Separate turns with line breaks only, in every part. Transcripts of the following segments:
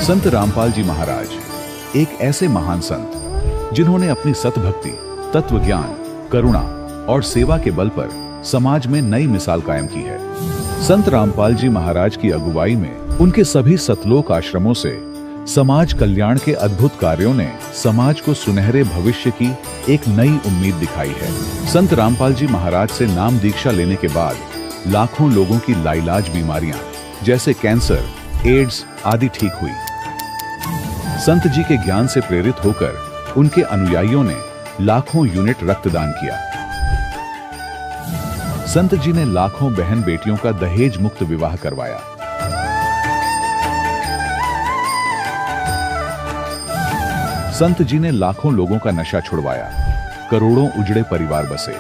संत रामपाल जी महाराज एक ऐसे महान संत जिन्होंने अपनी सतभक्ति, तत्व ज्ञान, करुणा और सेवा के बल पर समाज में नई मिसाल कायम की है। संत रामपाल जी महाराज की अगुवाई में उनके सभी सतलोक आश्रमों से समाज कल्याण के अद्भुत कार्यों ने समाज को सुनहरे भविष्य की एक नई उम्मीद दिखाई है। संत रामपाल जी महाराज से नाम दीक्षा लेने के बाद लाखों लोगों की लाइलाज बीमारियां जैसे कैंसर, एड्स आदि ठीक हुई। संत जी के ज्ञान से प्रेरित होकर उनके अनुयायियों ने लाखों यूनिट रक्तदान किया। संत जी ने लाखों बहन बेटियों का दहेज मुक्त विवाह करवाया। संत जी ने लाखों लोगों का नशा छुड़वाया, करोड़ों उजड़े परिवार बसे।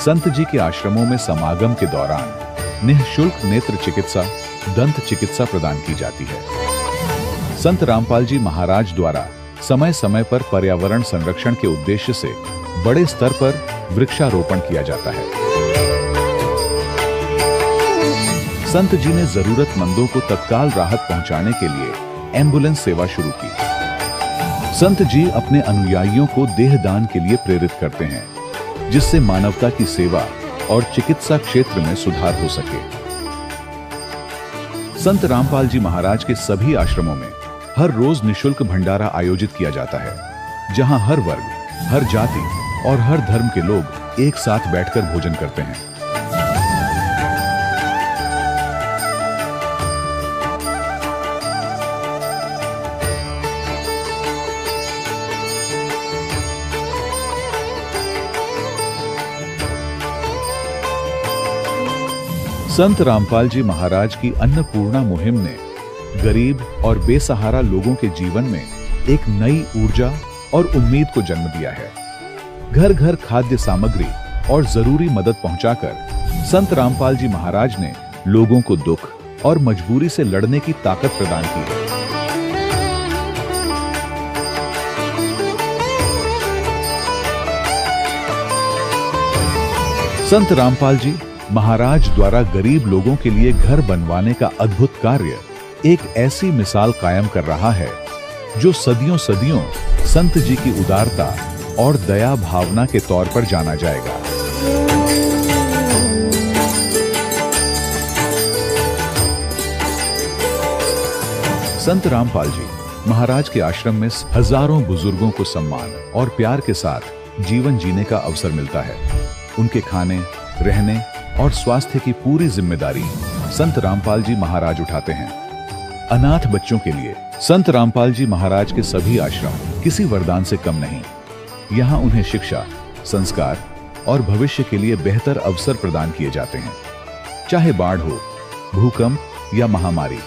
संत जी के आश्रमों में समागम के दौरान निःशुल्क नेत्र चिकित्सा, दंत चिकित्सा प्रदान की जाती है। संत रामपाल जी महाराज द्वारा समय समय पर पर्यावरण संरक्षण के उद्देश्य से बड़े स्तर पर वृक्षारोपण किया जाता है। संत जी ने जरूरतमंदों को तत्काल राहत पहुंचाने के लिए एम्बुलेंस सेवा शुरू की। संत जी अपने अनुयायियों को देहदान के लिए प्रेरित करते हैं, जिससे मानवता की सेवा और चिकित्सा क्षेत्र में सुधार हो सके। संत रामपाल जी महाराज के सभी आश्रमों में हर रोज निःशुल्क भंडारा आयोजित किया जाता है, जहां हर वर्ग, हर जाति और हर धर्म के लोग एक साथ बैठकर भोजन करते हैं। संत रामपाल जी महाराज की अन्नपूर्णा मुहिम ने गरीब और बेसहारा लोगों के जीवन में एक नई ऊर्जा और उम्मीद को जन्म दिया है। घर घर खाद्य सामग्री और जरूरी मदद पहुंचाकर संत रामपाल जी महाराज ने लोगों को दुख और मजबूरी से लड़ने की ताकत प्रदान की है। संत रामपाल जी महाराज द्वारा गरीब लोगों के लिए घर बनवाने का अद्भुत कार्य एक ऐसी मिसाल कायम कर रहा है जो सदियों सदियों संत जी की उदारता और दया भावना के तौर पर जाना जाएगा। संत रामपाल जी महाराज के आश्रम में हजारों बुजुर्गों को सम्मान और प्यार के साथ जीवन जीने का अवसर मिलता है। उनके खाने, रहने और स्वास्थ्य की पूरी जिम्मेदारी संत रामपाल जी महाराज उठाते हैं। अनाथ बच्चों के लिए संत रामपाल जी महाराज के सभी आश्रम किसी वरदान से कम नहीं। यहाँ उन्हें शिक्षा, संस्कार और भविष्य के लिए बेहतर अवसर प्रदान किए जाते हैं। चाहे बाढ़ हो, भूकंप या महामारी,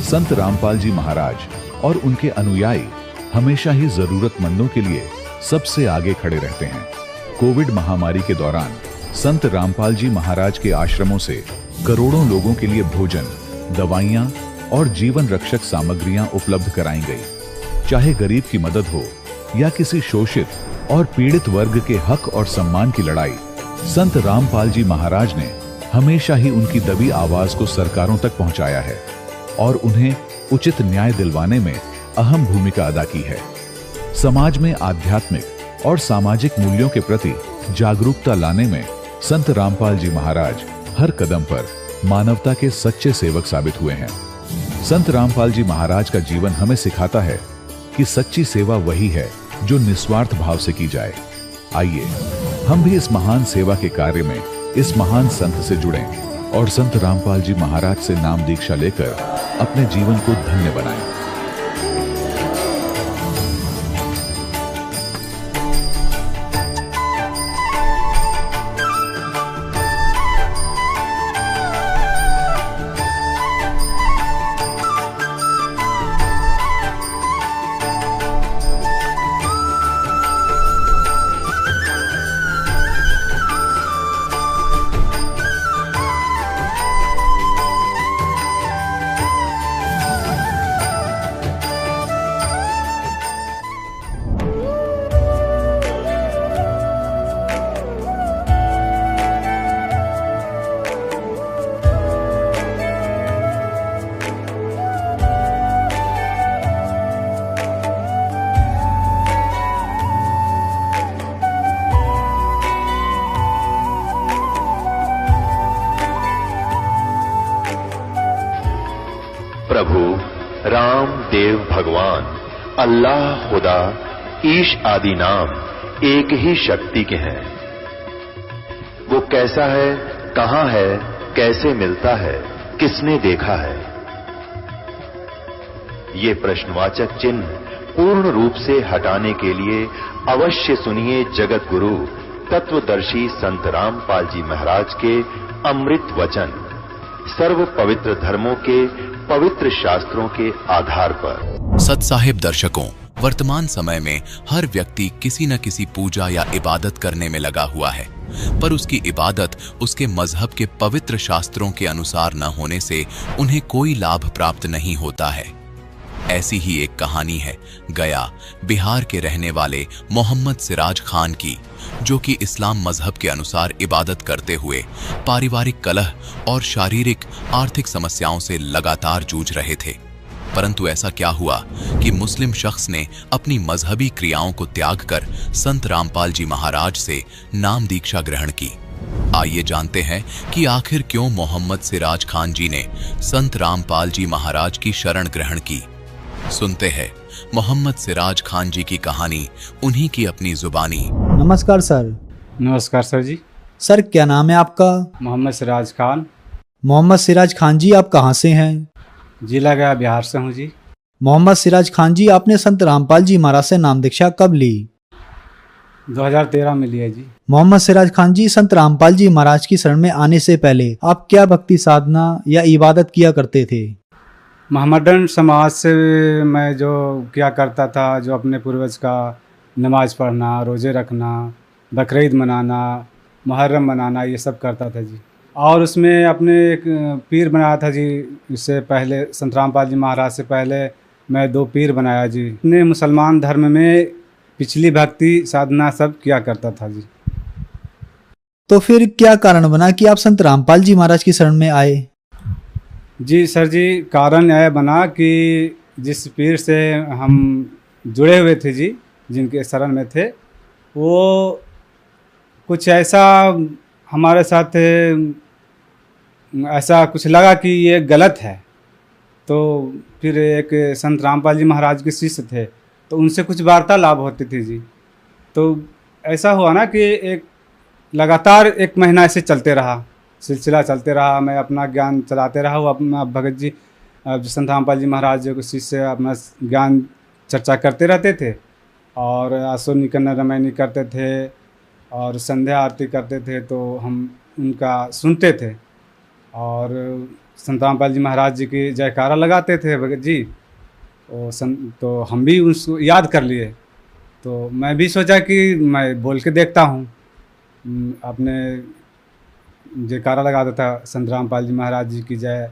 संत रामपाल जी महाराज और उनके अनुयायी हमेशा ही जरूरतमंदों के लिए सबसे आगे खड़े रहते हैं। कोविड महामारी के दौरान संत रामपाल जी महाराज के आश्रमों से करोड़ों लोगों के लिए भोजन, दवाइयां और जीवन रक्षक सामग्रियां उपलब्ध कराई गई। चाहे गरीब की मदद हो या किसी शोषित और पीड़ित वर्ग के हक और सम्मान की लड़ाई, संत रामपाल जी महाराज ने हमेशा ही उनकी दबी आवाज को सरकारों तक पहुंचाया है और उन्हें उचित न्याय दिलवाने में अहम भूमिका अदा की है। समाज में आध्यात्मिक और सामाजिक मूल्यों के प्रति जागरूकता लाने में संत रामपाल जी महाराज हर कदम पर मानवता के सच्चे सेवक साबित हुए हैं। संत रामपाल जी महाराज का जीवन हमें सिखाता है कि सच्ची सेवा वही है जो निस्वार्थ भाव से की जाए। आइए हम भी इस महान सेवा के कार्य में इस महान संत से जुड़ें और संत रामपाल जी महाराज से नाम दीक्षा लेकर अपने जीवन को धन्य बनाएं।
राम देव भगवान, अल्लाह खुदा, ईश आदि नाम एक ही शक्ति के हैं। वो कैसा है, कहां है, कैसे मिलता है, किसने देखा है? ये प्रश्नवाचक चिन्ह पूर्ण रूप से हटाने के लिए अवश्य सुनिए जगत गुरु तत्वदर्शी संत रामपाल जी महाराज के अमृत वचन, सर्व पवित्र धर्मों के पवित्र शास्त्रों के आधार पर।
सत्साहिब दर्शकों, वर्तमान समय में हर व्यक्ति किसी न किसी पूजा या इबादत करने में लगा हुआ है, पर उसकी इबादत उसके मजहब के पवित्र शास्त्रों के अनुसार न होने से उन्हें कोई लाभ प्राप्त नहीं होता है। ऐसी ही एक कहानी है गया, बिहार के रहने वाले मोहम्मद सिराज खान की, जो कि इस्लाम मजहब के अनुसार इबादत करते हुए पारिवारिक कलह और शारीरिक आर्थिक समस्याओं से लगातार जूझ रहे थे। परंतु ऐसा क्या हुआ कि मुस्लिम शख्स ने अपनी मजहबी क्रियाओं को त्याग कर संत रामपाल जी महाराज से नाम दीक्षा ग्रहण की। आइए जानते हैं कि आखिर क्यों मोहम्मद सिराज खान जी ने संत रामपाल जी महाराज की शरण ग्रहण की। सुनते हैं मोहम्मद सिराज खान जी की कहानी, उन्हीं की अपनी जुबानी।
नमस्कार सर।
नमस्कार सर जी।
सर क्या नाम है आपका?
मोहम्मद सिराज खान।
मोहम्मद सिराज खान जी, आप कहाँ से हैं?
जिला गया, बिहार से हूँ जी।
मोहम्मद सिराज खान जी, आपने संत रामपाल जी महाराज से नाम दीक्षा कब ली?
2013 में लिया जी।
मोहम्मद सिराज खान जी, संत रामपाल जी महाराज की शरण में आने से पहले आप क्या भक्ति साधना या इबादत किया करते थे?
मोहम्मदन समाज से मैं जो क्या करता था, जो अपने पूर्वज का नमाज पढ़ना, रोज़े रखना, बकरीद मनाना, मुहर्रम मनाना, ये सब करता था जी। और उसमें अपने एक पीर बनाया था जी। इससे पहले संत रामपाल जी महाराज से पहले मैं 2 पीर बनाया जी। अपने मुसलमान धर्म में पिछली भक्ति साधना सब किया करता था जी।
तो फिर क्या कारण बना कि आप संत रामपाल जी महाराज की शरण में आए?
जी सर जी, कारण यह बना कि जिस पीर से हम जुड़े हुए थे जी, जिनके शरण में थे, वो कुछ ऐसा हमारे साथ ऐसा कुछ लगा कि ये गलत है। तो फिर एक संत रामपाल जी महाराज के शिष्य थे, तो उनसे कुछ वार्तालाप होती थी जी। तो ऐसा हुआ ना कि एक लगातार 1 महीना ऐसे चलते रहा, सिलसिला चलते रहा। मैं अपना ज्ञान चलाते रहा, वो अपना भगत जी संत रामपाल जी महाराज जी के शिष्य अपना ज्ञान चर्चा करते रहते थे, और आसुनी कन्या रामायणी करते थे और संध्या आरती करते थे। तो हम उनका सुनते थे और संत रामपाल जी महाराज जी की जयकारा लगाते थे भगत जी। तो हम भी उसको याद कर लिए। तो मैं भी सोचा कि मैं बोल के देखता हूँ। अपने जयकारा लगाता था, संत रामपाल जी महाराज जी की जय,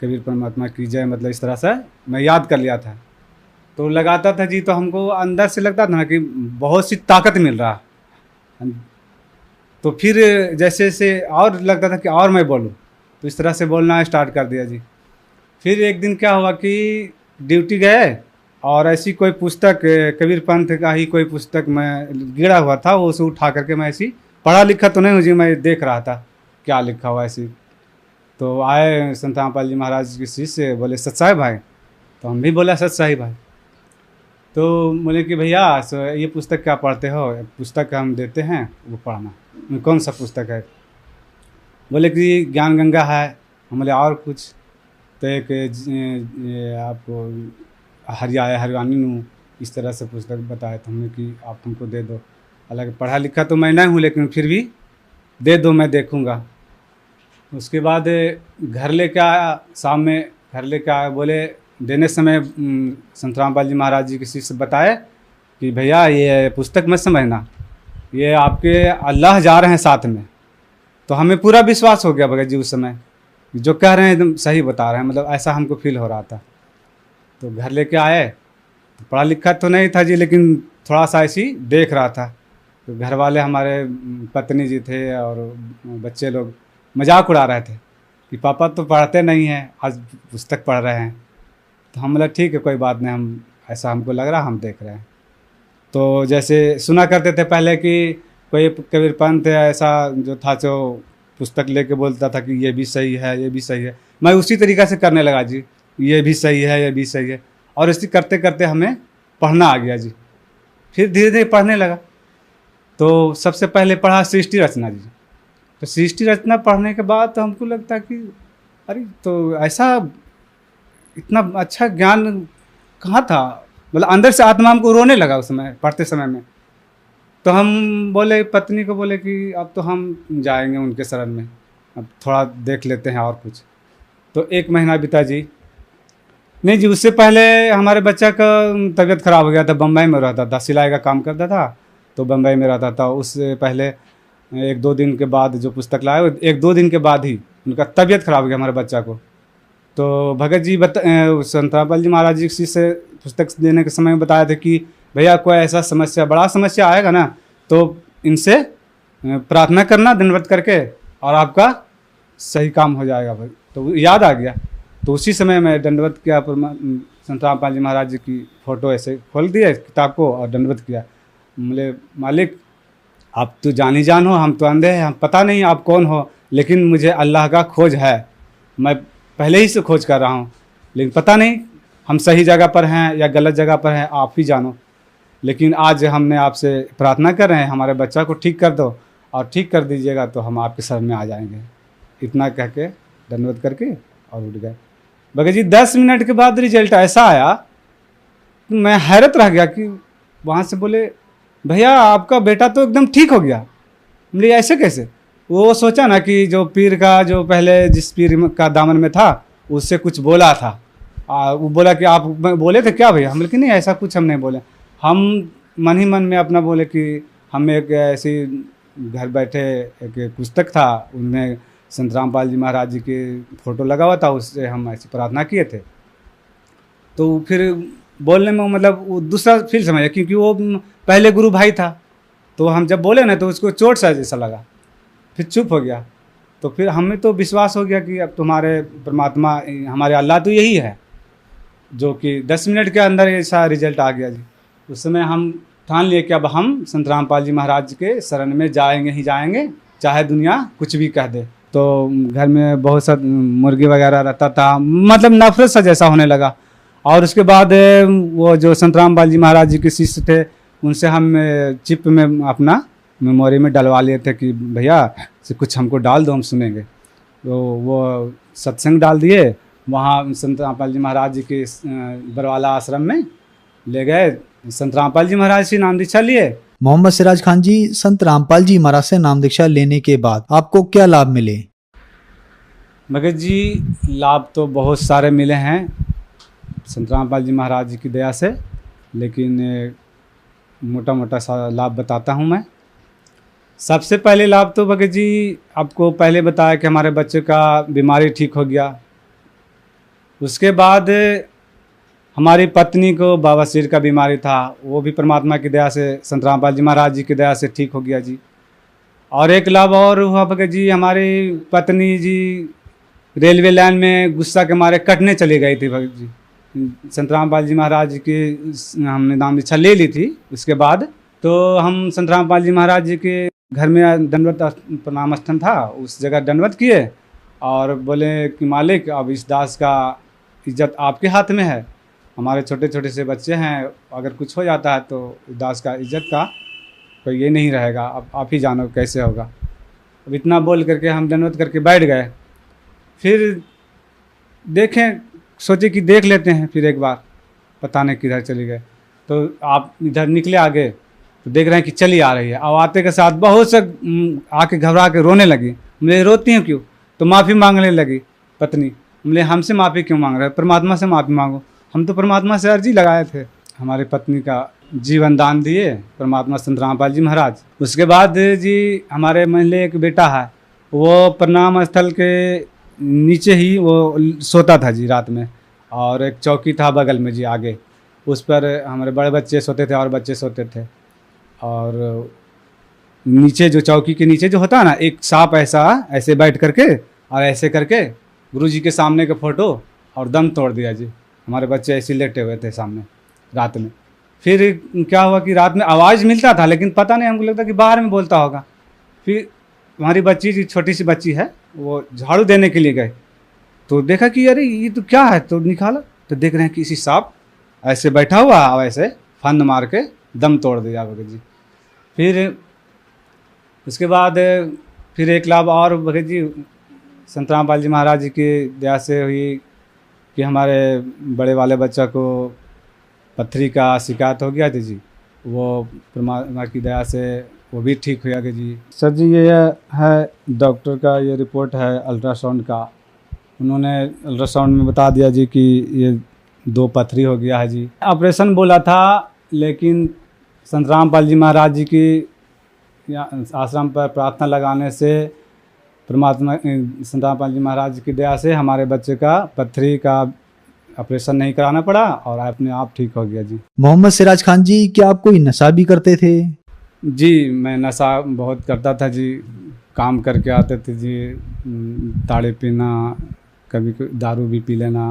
कबीर परमात्मा की जय, मतलब इस तरह से मैं याद कर लिया था। तो लगाता था जी, तो हमको अंदर से लगता था ना कि बहुत सी ताकत मिल रहा। तो फिर जैसे जैसे और लगता था कि और मैं बोलूं, तो इस तरह से बोलना स्टार्ट कर दिया जी। फिर एक दिन क्या हुआ कि ड्यूटी गए और ऐसी कोई पुस्तक, कबीर पंथ का ही कोई पुस्तक मैं गिरा हुआ था, वो उसे उठा करके मैं ऐसी, पढ़ा लिखा तो नहीं हूँ जी, मैं देख रहा था क्या लिखा हुआ ऐसी। तो आए संत रामपाल जी महाराज के शिष्य, बोले सत्साहिब भाई। तो हम भी बोला सत्साहिब भाई। तो बोले कि भैया ये पुस्तक क्या पढ़ते हो? पुस्तक हम देते हैं, वो पढ़ना। कौन सा पुस्तक है? बोले कि ज्ञान गंगा है। हम बोले और कुछ? तो एक आपको हरियाणी नू इस तरह से पुस्तक बताए। तो हमने कि आप हमको दे दो। हालांकि पढ़ा लिखा तो मैं नहीं हूँ, लेकिन फिर भी दे दो, मैं देखूँगा। उसके बाद घर लेके आया, शाम में घर लेके आया। बोले देने समय संत रामपाल जी महाराज जी के शिष्य बताए कि भैया ये पुस्तक मत समझना, ये आपके अल्लाह जा रहे हैं साथ में। तो हमें पूरा विश्वास हो गया भगत जी उस समय, जो कह रहे हैं एकदम सही बता रहे हैं, मतलब ऐसा हमको फील हो रहा था। तो घर लेके आए, तो पढ़ा लिखा तो नहीं था जी, लेकिन थोड़ा सा ऐसी देख रहा था। तो घर वाले हमारे पत्नी जी थे और बच्चे लोग मजाक उड़ा रहे थे कि पापा तो पढ़ते नहीं हैं, आज पुस्तक पढ़ रहे हैं। तो हम बोला ठीक है, कोई बात नहीं, हम ऐसा हमको लग रहा, हम देख रहे हैं। तो जैसे सुना करते थे पहले कि कोई कबीर पंथ ऐसा जो था, जो पुस्तक लेके बोलता था कि ये भी सही है, ये भी सही है, मैं उसी तरीक़ा से करने लगा जी। ये भी सही है, ये भी सही है। और इसी करते करते हमें पढ़ना आ गया जी। फिर धीरे धीरे पढ़ने लगा। तो सबसे पहले पढ़ा सृष्टि रचना जी। तो सृष्टि रचना पढ़ने के बाद तो हमको लगता कि अरे तो ऐसा इतना अच्छा ज्ञान कहाँ था, मतलब अंदर से आत्मा हमको रोने लगा उस समय पढ़ते समय में। तो हम बोले, पत्नी को बोले कि अब तो हम जाएंगे उनके शरण में, अब थोड़ा देख लेते हैं और कुछ। तो 1 महीना बीता जी। नहीं जी, उससे पहले हमारे बच्चा का तबीयत ख़राब हो गया था। बम्बई में रहता था, सिलाई का काम करता था, तो बम्बई में रहता था। उससे पहले 1-2 दिन के बाद जो पुस्तक लाए, 1-2 दिन के बाद ही उनका तबीयत ख़राब हो गया हमारे बच्चा को। तो भगत जी संत रामपाल जी महाराज जी से पुस्तक देने के समय में बताया था कि भैया कोई ऐसा समस्या, बड़ा समस्या आएगा ना, तो इनसे प्रार्थना करना दंडवत करके, और आपका सही काम हो जाएगा भाई। तो याद आ गया। तो उसी समय मैं दंडवत किया, संत रामपाल जी महाराज जी की फ़ोटो ऐसे खोल दिया किताब को और दंडवत किया। बोले, मालिक आप तो जानी जान हो, हम तो अंधे हैं, हम पता नहीं आप कौन हो, लेकिन मुझे अल्लाह का खोज है। मैं पहले ही से खोज कर रहा हूँ, लेकिन पता नहीं हम सही जगह पर हैं या गलत जगह पर हैं, आप ही जानो। लेकिन आज हमने आपसे प्रार्थना कर रहे हैं, हमारे बच्चा को ठीक कर दो, और ठीक कर दीजिएगा तो हम आपके शरण में आ जाएंगे। इतना कह के दंडवत करके और उठ गए। भगत जी 10 मिनट के बाद रिजल्ट ऐसा आया, मैं हैरत रह गया कि वहाँ से बोले, भैया आपका बेटा तो एकदम ठीक हो गया। बोले ऐसे कैसे? वो सोचा ना कि जो पीर का, जो पहले जिस पीर का दामन में था, उससे कुछ बोला था। वो बोला कि आप बोले थे क्या भैया? हम बोले कि नहीं, ऐसा कुछ हम नहीं बोले। हम मन ही मन में अपना बोले कि हम एक ऐसी घर बैठे एक पुस्तक था, उनमें संत रामपाल जी महाराज जी के फ़ोटो लगा हुआ था, उससे हम ऐसी प्रार्थना किए थे। तो फिर बोलने में मतलब वो दूसरा फील समझा, क्योंकि वो पहले गुरु भाई था। तो हम जब बोले ना तो उसको चोट सा जैसा लगा, फिर चुप हो गया। तो फिर हमें तो विश्वास हो गया कि अब तुम्हारे परमात्मा, हमारे अल्लाह तो यही है, जो कि 10 मिनट के अंदर ऐसा रिजल्ट आ गया जी। उस समय हम ठान लिए कि अब हम संत रामपाल जी महाराज के शरण में जाएंगे ही जाएंगे, चाहे दुनिया कुछ भी कह दे। तो घर में बहुत सा मुर्गी वगैरह रहता था, मतलब नफरत सा जैसा होने लगा। और उसके बाद वो जो संत रामपाल जी महाराज जी के शिष्य थे, उनसे हम चिप में अपना मेमोरी में डलवा लिए थे कि भैया से कुछ हमको डाल दो, हम सुनेंगे। तो वो सत्संग डाल दिए। वहाँ संत रामपाल जी महाराज जी के बरवाला आश्रम में ले गए। संत रामपाल जी महाराज से नाम दीक्षा लिए।
मोहम्मद सिराज खान जी, संत रामपाल जी महाराज से नाम दीक्षा लेने के बाद आपको क्या लाभ मिले?
भगत जी लाभ तो बहुत सारे मिले हैं संत रामपाल जी महाराज जी की दया से, लेकिन मोटा मोटा सा लाभ बताता हूँ मैं। सबसे पहले लाभ तो भगत जी आपको पहले बताया कि हमारे बच्चे का बीमारी ठीक हो गया। उसके बाद हमारी पत्नी को बवासीर का बीमारी था, वो भी परमात्मा की दया से, संत रामपाल जी महाराज जी की दया से ठीक हो गया जी। और एक लाभ और हुआ भगत जी, हमारी पत्नी जी रेलवे लाइन में गुस्सा के मारे कटने चली गई थी भगत जी। संत रामपाल जी महाराज जी की हमने नाम दीक्षा ले ली थी। उसके बाद तो हम संत रामपाल जी महाराज जी के घर में दंडवत प्रणाम स्थान था, उस जगह दंडवत किए और बोले कि मालिक अब इस दास का इज्जत आपके हाथ में है, हमारे छोटे छोटे से बच्चे हैं, अगर कुछ हो जाता है तो दास का इज्जत का कोई ये नहीं रहेगा, अब आप ही जानो कैसे होगा। अब इतना बोल करके हम दंडवत करके बैठ गए। फिर देखें, सोचे कि देख लेते हैं फिर एक बार, पता नहीं किधर चली गए। तो आप इधर निकले आगे तो देख रहे हैं कि चली आ रही है। अब आते के साथ बहुत से आके घबरा के रोने लगी। मुझे रोती हैं क्यों? तो माफ़ी मांगने लगी पत्नी। बोले हमसे माफ़ी क्यों मांग रहे हो, परमात्मा से माफ़ी मांगो। हम तो परमात्मा से अर्जी लगाए थे। हमारी पत्नी का जीवन दान दिए परमात्मा संत रामपाल जी महाराज। उसके बाद जी हमारे महल्ले एक बेटा है, वो प्रणाम स्थल के नीचे ही वो सोता था जी रात में, और एक चौकी था बगल में जी आगे, उस पर हमारे बड़े बच्चे सोते थे और बच्चे सोते थे। और नीचे जो चौकी के नीचे जो होता है ना, एक सांप ऐसे बैठ करके और ऐसे करके गुरु जी के सामने का फ़ोटो और दम तोड़ दिया जी। हमारे बच्चे ऐसे लेटे हुए थे सामने रात में। फिर क्या हुआ कि रात में आवाज़ मिलता था, लेकिन पता नहीं, हमको लगता कि बाहर में बोलता होगा। फिर हमारी बच्ची जी, छोटी सी बच्ची है, वो झाड़ू देने के लिए गए तो देखा कि अरे ये तो क्या है, तो निकाला तो देख रहे हैं कि इसी सांप ऐसे बैठा हुआ है, ऐसे फंद मार के दम तोड़ दिया भगत जी। फिर उसके बाद फिर एक लाभ और भगत जी संत रामपाल जी महाराज जी की दया से हुई कि हमारे बड़े वाले बच्चा को पथरी का शिकायत हो गया था जी, वो परमात्मा की दया से वो भी ठीक हो गया जी। सर जी ये है डॉक्टर का ये रिपोर्ट है अल्ट्रासाउंड का, उन्होंने अल्ट्रासाउंड में बता दिया जी कि ये 2 पथरी हो गया है जी। ऑपरेशन बोला था, लेकिन संत रामपाल जी महाराज जी की आश्रम पर प्रार्थना लगाने से परमात्मा संत रामपाल जी महाराज की दया से हमारे बच्चे का पथरी का ऑपरेशन नहीं कराना पड़ा और अपने आप ठीक हो गया जी।
मोहम्मद सिराज खान जी, क्या आप कोई नशा भी करते थे?
जी मैं नशा बहुत करता था जी, काम करके आते थे जी, ताड़े पीना, कभी दारू भी पी लेना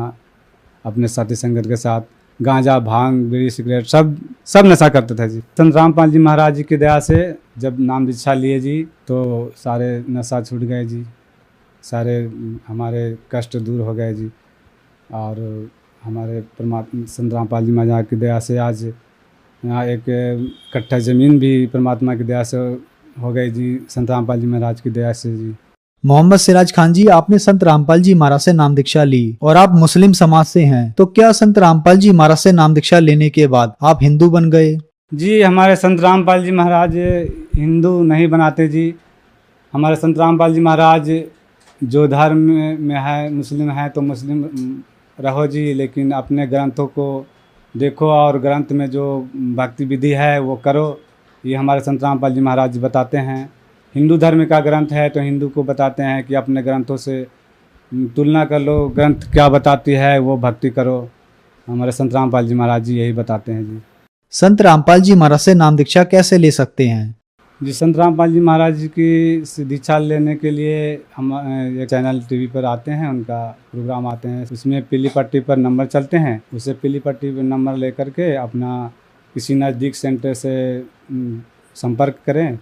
अपने साथी संगत के साथ, गांजा भांग बीड़ी सिगरेट सब नशा करते थे जी। संत रामपाल जी महाराज जी की दया से जब नाम दीक्षा लिए जी तो सारे नशा छूट गए जी, सारे हमारे कष्ट दूर हो गए जी। और हमारे परमात्मा संत रामपाल जी महाराज की दया से आज यहाँ एक कट्ठा ज़मीन भी परमात्मा की दया से हो गई जी, संत रामपाल जी महाराज की दया से जी।
मोहम्मद सिराज खान जी, आपने संत रामपाल जी महाराज से नाम दीक्षा ली और आप मुस्लिम समाज से हैं, तो क्या संत रामपाल जी महाराज से नाम दीक्षा लेने के बाद आप हिंदू बन गए?
जी हमारे संत रामपाल जी महाराज हिंदू नहीं बनाते जी। हमारे संत रामपाल जी महाराज जो धर्म में है, मुस्लिम है तो मुस्लिम रहो जी, लेकिन अपने ग्रंथों को देखो और ग्रंथ में जो भक्ति विधि है वो करो, ये हमारे संत रामपाल जी महाराज जी बताते हैं। हिंदू धर्म का ग्रंथ है तो हिंदू को बताते हैं कि अपने ग्रंथों से तुलना कर लो, ग्रंथ क्या बताती है वो भक्ति करो। हमारे संत रामपाल जी महाराज जी यही बताते हैं जी।
संत रामपाल जी महाराज से नाम दीक्षा कैसे ले सकते हैं?
जी संत रामपाल जी महाराज जी की दीक्षा लेने के लिए हम एक चैनल टीवी पर आते हैं, उनका प्रोग्राम आते हैं, उसमें पीली पट्टी पर नंबर चलते हैं, उसे पीली पट्टी पर नंबर लेकर के अपना किसी नज़दीक सेंटर से संपर्क करें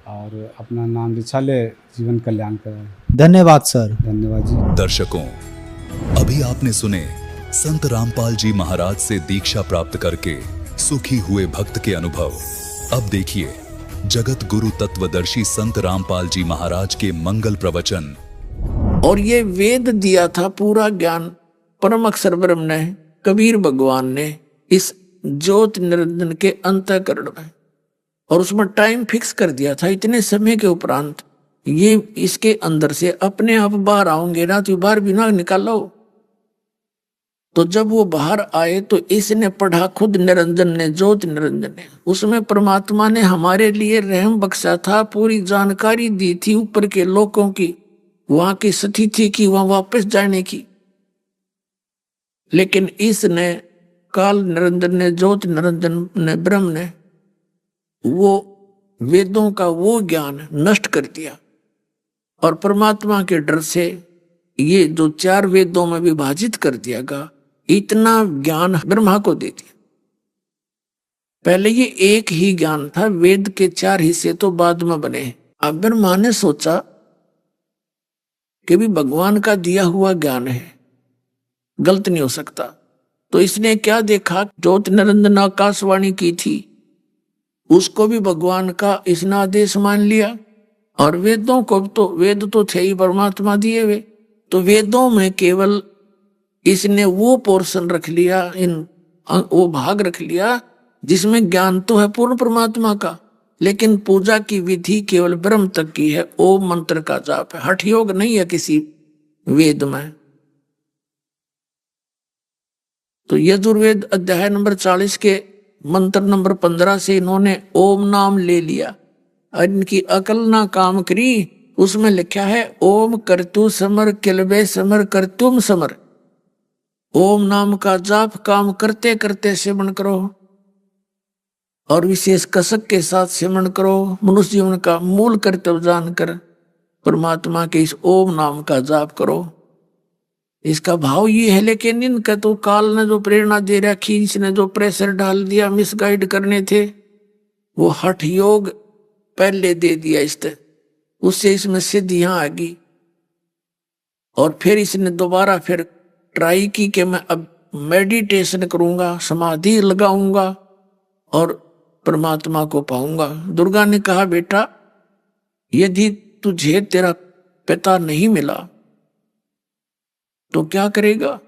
और अपना नाम दीक्षा ले, जीवन कल्याण करें।
धन्यवाद सर।
धन्यवाद जी।
दर्शकों, अभी आपने सुने संत रामपाल जी महाराज से दीक्षा प्राप्त करके सुखी हुए भक्त के अनुभव। अब देखिए जगत गुरु तत्वदर्शी संत रामपाल जी महाराज के मंगल प्रवचन।
और ये वेद दिया था पूरा ज्ञान परम अक्षर ब्रह्म ने, कबीर भगवान ने इस ज्योत निरंजन के अंतःकरण में, और उसमें टाइम फिक्स कर दिया था, इतने समय के उपरांत ये इसके अंदर से अपने आप बाहर आओगे ना, तो बाहर भी ना निकालो। तो जब वो बाहर आए तो इसने पढ़ा खुद निरंजन ने, ज्योत निरंजन ने, उसमें परमात्मा ने हमारे लिए रहम बख्शा था, पूरी जानकारी दी थी ऊपर के लोगों की, वहां की स्थिति की, वहां वापस जाने की। लेकिन इसने काल निरंजन ने, ज्योत निरंजन ने, ब्रह्म ने वो वेदों का वो ज्ञान नष्ट कर दिया और परमात्मा के डर से ये जो 4 वेदों में विभाजित कर दिया गया, इतना ज्ञान ब्रह्मा को दे दिया। पहले ये एक ही ज्ञान था, वेद के 4 हिस्से तो बाद में बने। अब ब्रह्मा ने सोचा कि भी भगवान का दिया हुआ ज्ञान है, गलत नहीं हो सकता। तो इसने क्या देखा, ज्योत निरंजन आकाशवाणी की थी, उसको भी भगवान का इसने आदेश मान लिया। और वेदों को तो, वेद तो थे ही परमात्मा दिए हुए, तो वेदों में केवल इसने वो पोर्शन रख लिया, वो भाग रख लिया जिसमें ज्ञान तो है पूर्ण परमात्मा का, लेकिन पूजा की विधि केवल ब्रह्म तक की है, ओम मंत्र का जाप है, हठ योग नहीं है किसी वेद में। तो यजुर्वेद अध्याय नंबर 40 के मंत्र नंबर 15 से इन्होंने ओम नाम ले लिया और इनकी अकल ना काम करी। उसमें लिखा है ओम करतु समर किलबे समर करतुम समर। ओम नाम का जाप काम करते करते सेवन करो और विशेष कसक के साथ सेवन करो। मनुष्य जीवन का मूल कर्तव्य जानकर परमात्मा के इस ओम नाम का जाप करो। इसका भाव ये है, लेकिन इनका तो काल ने जो प्रेरणा दे रखी, इसने जो प्रेशर डाल दिया, मिसगाइड करने थे, वो हठ योग पहले दे दिया इससे, उससे इसमें सिद्धियां आ गई और फिर इसने दोबारा फिर ट्राई की कि मैं अब मेडिटेशन करूंगा, समाधि लगाऊंगा और परमात्मा को पाऊंगा। दुर्गा ने कहा, बेटा यदि तुझे तेरा पिता नहीं मिला तो क्या करेगा,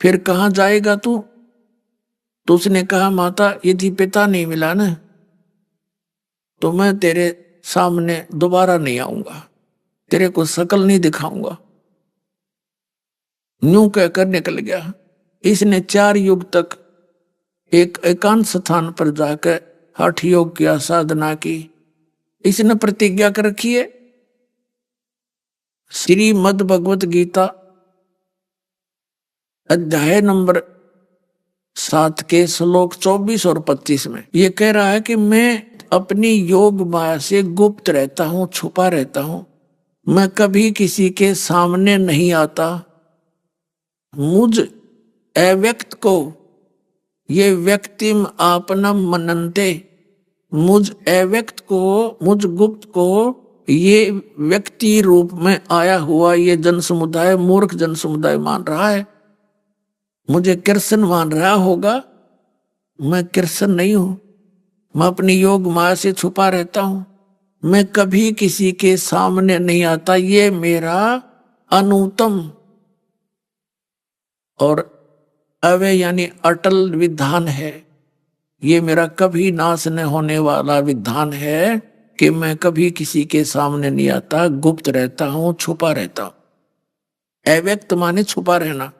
फिर कहां जाएगा तू? तो उसने कहा, माता यदि पिता नहीं मिला ना तो मैं तेरे सामने दोबारा नहीं आऊंगा, तेरे को शकल नहीं दिखाऊंगा। यूं कहकर निकल गया। इसने 4 युग तक एक एकांत स्थान पर जाकर हठ योग किया, साधना की। इसने प्रतिज्ञा कर रखी है, श्रीमद् भगवत गीता अध्याय नंबर 7 के श्लोक 24 और 25 में ये कह रहा है कि मैं अपनी योग माया से गुप्त रहता हूं, छुपा रहता हूं, मैं कभी किसी के सामने नहीं आता। मुझ अव्यक्त को ये व्यक्तिम आपनम मनन्ते, मुझ अव्यक्त को, मुझ गुप्त को ये व्यक्ति रूप में आया हुआ ये जन समुदाय, मूर्ख जन समुदाय मान रहा है, मुझे कृष्ण मान रहा होगा। मैं कृष्ण नहीं हूं, मैं अपनी योग माया से छुपा रहता हूं, मैं कभी किसी के सामने नहीं आता। ये मेरा अनुत्तम और अव्यय यानी अटल विधान है, ये मेरा कभी नाश न होने वाला विधान है कि मैं कभी किसी के सामने नहीं आता, गुप्त रहता हूं, छुपा रहता हूं। अव्यक्त माने छुपा रहना।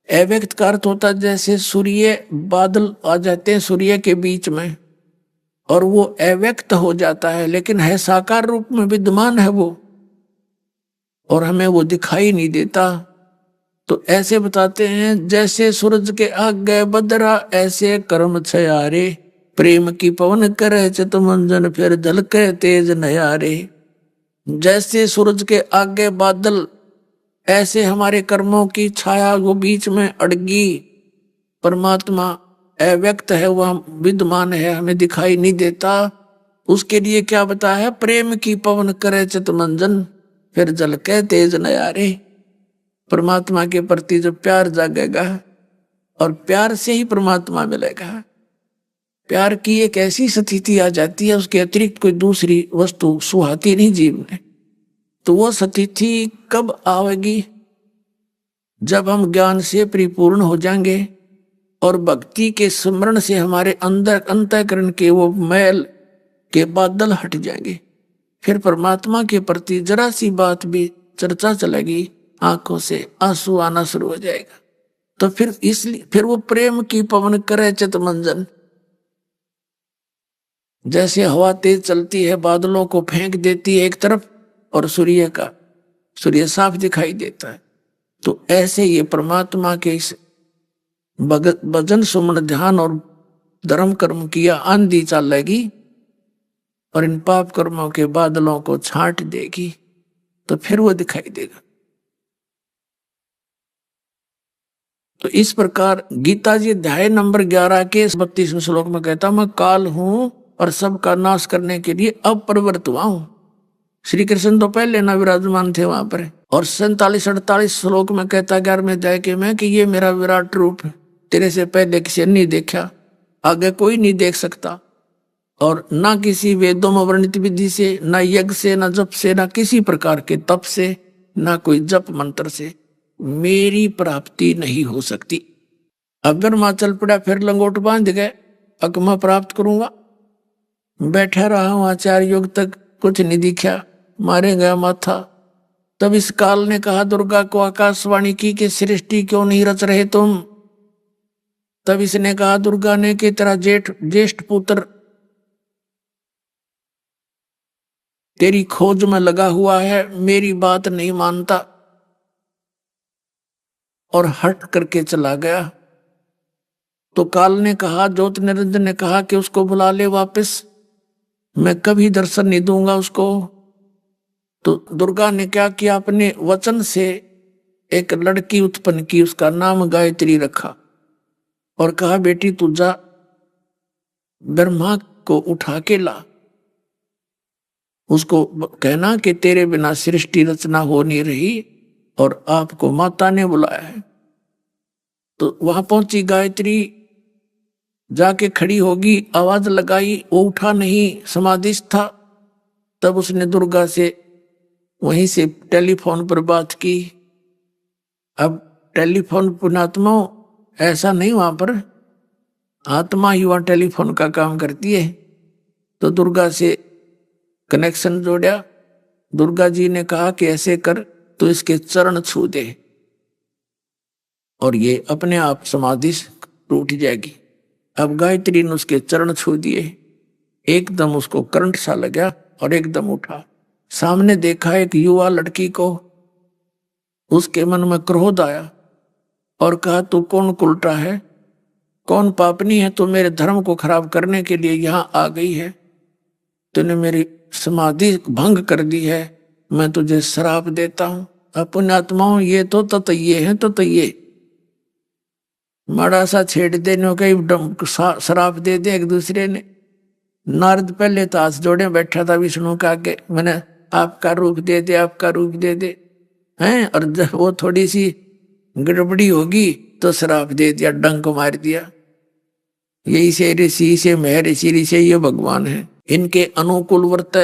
अव्यक्त का अर्थ होता जैसे सूर्य, बादल आ जाते हैं सूर्य के बीच में और वो अव्यक्त हो जाता है, लेकिन है साकार रूप में विद्यमान है वो, और हमें वो दिखाई नहीं देता। तो ऐसे बताते हैं, जैसे सूरज के आगे बदरा ऐसे कर्म छयारे, प्रेम की पवन करे चितमंजन फिर झलके तेज नयारे। जैसे सूरज के आगे बादल, ऐसे हमारे कर्मों की छाया वो बीच में अड़गी। परमात्मा अव्यक्त है, वह विद्यमान है, हमें दिखाई नहीं देता। उसके लिए क्या बताया है, प्रेम की पवन करे चितमंजन फिर झलके तेज नयारे। परमात्मा के प्रति जब प्यार जागेगा और प्यार से ही परमात्मा मिलेगा। प्यार की एक ऐसी स्थिति आ जाती है, उसके अतिरिक्त कोई दूसरी वस्तु सुहाती नहीं जीव में। तो वो स्थिति कब आवेगी, जब हम ज्ञान से परिपूर्ण हो जाएंगे और भक्ति के स्मरण से हमारे अंदर अंतःकरण के वो मैल के बादल हट जाएंगे। फिर परमात्मा के प्रति जरा सी बात भी चर्चा चलेगी, आंखों से आंसू आना शुरू हो जाएगा। तो फिर इसलिए फिर वो प्रेम की पवन करे चितमंजन। जैसे हवा तेज चलती है, बादलों को फेंक देती है एक तरफ और सूर्य साफ दिखाई देता है। तो ऐसे ये परमात्मा के इस भजन सुमन ध्यान और धर्म कर्म किया आंधी चलेगी और इन पाप कर्मों के बादलों को छांट देगी, तो फिर वो दिखाई देगा। तो इस प्रकार गीता जी अध्याय नंबर 11 के 32वें श्लोक में कहता, मैं काल हूं और सबका नाश करने के लिए अब प्रवृत्त हुआ हूं। श्री कृष्ण तो पहले ना विराजमान थे वहां पर। और 47-48 श्लोक में कहता 11वें अध्याय के में कि ये मेरा विराट रूप है, तेरे से पहले किसी ने नहीं देखा, आगे कोई नहीं देख सकता। और ना किसी वेदों में वर्णित विधि से, ना यज्ञ से, ना जप से, ना किसी प्रकार के तप से, ना कोई जप मंत्र से मेरी प्राप्ति नहीं हो सकती। अगर मां चल पड़ा, फिर लंगोट बांध गए, अब मैं प्राप्त करूंगा। बैठा रहा हूं 4 युग तक, कुछ नहीं दिखा, मारे गया माथा। तब इस काल ने कहा दुर्गा को आकाशवाणी की कि सृष्टि क्यों नहीं रच रहे तुम। तब इसने कहा दुर्गा ने कि तेरा ज्येष्ठ पुत्र तेरी खोज में लगा हुआ है, मेरी बात नहीं मानता, और हट करके चला गया। तो काल ने कहा, ज्योत निरंजन ने कहा कि उसको बुला ले वापस, मैं कभी दर्शन नहीं दूंगा उसको। तो दुर्गा ने क्या किया, अपने वचन से एक लड़की उत्पन्न की, उसका नाम गायत्री रखा और कहा बेटी तू जा ब्रह्मा को उठा के ला, उसको कहना कि तेरे बिना सृष्टि रचना हो नहीं रही, और आपको माता ने बुलाया है। तो वहां पहुंची गायत्री, जाके खड़ी होगी, आवाज लगाई, वो उठा नहीं, समाधिस्थ था। तब उसने दुर्गा से वहीं से टेलीफोन पर बात की। अब टेलीफोन पुणात्मा ऐसा नहीं, वहां पर आत्मा ही वहां टेलीफोन का काम करती है। तो दुर्गा से कनेक्शन जोड़ा। दुर्गा जी ने कहा कि ऐसे कर, तो इसके चरण छू दे और ये अपने आप समाधि टूट जाएगी। अब गायत्री ने उसके चरण छू दिए, एकदम उसको करंट सा लगा और एकदम उठा। सामने देखा एक युवा लड़की को, उसके मन में क्रोध आया और कहा तू कौन उल्टा है, कौन पापनी है, तू मेरे धर्म को खराब करने के लिए यहां आ गई है, तूने मेरी समाधि भंग कर दी है, मैं तुझे श्राप देता हूं। अपने आत्माओं ये तो ततये हैं, ततये माड़ा सा छेड़ देने का श्राप दे दे एक दूसरे ने। नारद पहले तो हाथ जोड़े बैठा था विष्णु का आगे, मैंने आपका रूप दे दे, आपका रूप दे दे हैं, और जब वो थोड़ी सी गड़बड़ी होगी तो श्राप दे दिया, डंक मार दिया। यही से ऋषि से महर्षि से ये भगवान है, इनके अनुकूल वर्त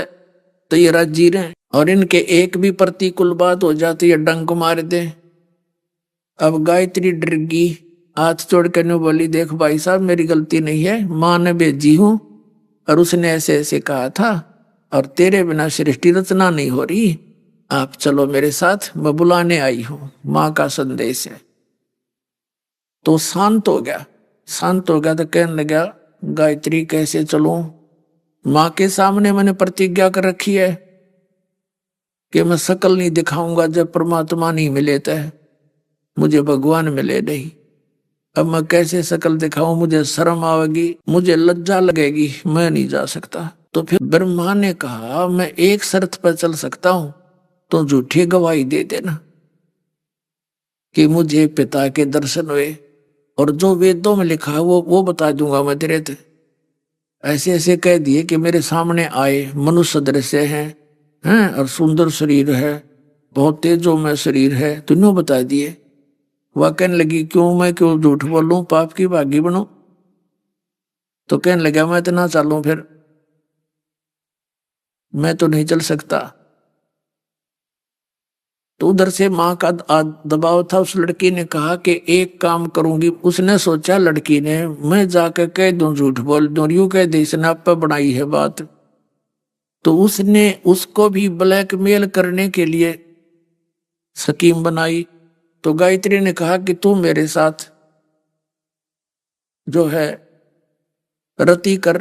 तो ये राजी रहे, और इनके एक भी प्रतिकूल बात हो जाती है डंक मार दे। अब गायत्री डर गई, हाथ जोड़ कर बोली देख भाई साहब मेरी गलती नहीं है, माँ ने भेजी हूं और उसने ऐसे ऐसे कहा था, और तेरे बिना सृष्टि रचना नहीं हो रही, आप चलो मेरे साथ, मैं बुलाने आई हूं, माँ का संदेश है। तो शांत हो गया। शांत हो गया तो कहने लगा गायत्री कैसे चलूं, माँ के सामने मैंने प्रतिज्ञा कर रखी है कि मैं शकल नहीं दिखाऊंगा जब परमात्मा नहीं मिले तो, मुझे भगवान मिले नहीं। अब मैं कैसे शकल दिखाऊं, मुझे शर्म आवेगी, मुझे लज्जा लगेगी, मैं नहीं जा सकता। तो फिर ब्रह्मा ने कहा मैं एक शर्त पर चल सकता हूं, तो झूठी गवाही दे देना कि मुझे पिता के दर्शन हुए और जो वेदों में लिखा है वो बता दूंगा मैं तेरे थे। ऐसे ऐसे कह दिए कि मेरे सामने आए, मनुष्य दृश्य हैं और सुंदर शरीर है, बहुत तेजो में शरीर है, तीनों बता दिए। वह कहने लगी मैं क्यों झूठ बोलूं, पाप की भागी बनूं। तो कहने लगा मैं इतना चालूं, फिर मैं तो नहीं चल सकता। तो उधर से माँ का दबाव था। उस लड़की ने कहा कि एक काम करूंगी। उसने सोचा लड़की ने मैं जाकर कह दूं, झूठ बोल दूं, यूं कह दे इसने आप पर बनाई है बात। तो उसने उसको भी ब्लैकमेल करने के लिए स्कीम बनाई। तो गायत्री ने कहा कि तू मेरे साथ जो है रति कर,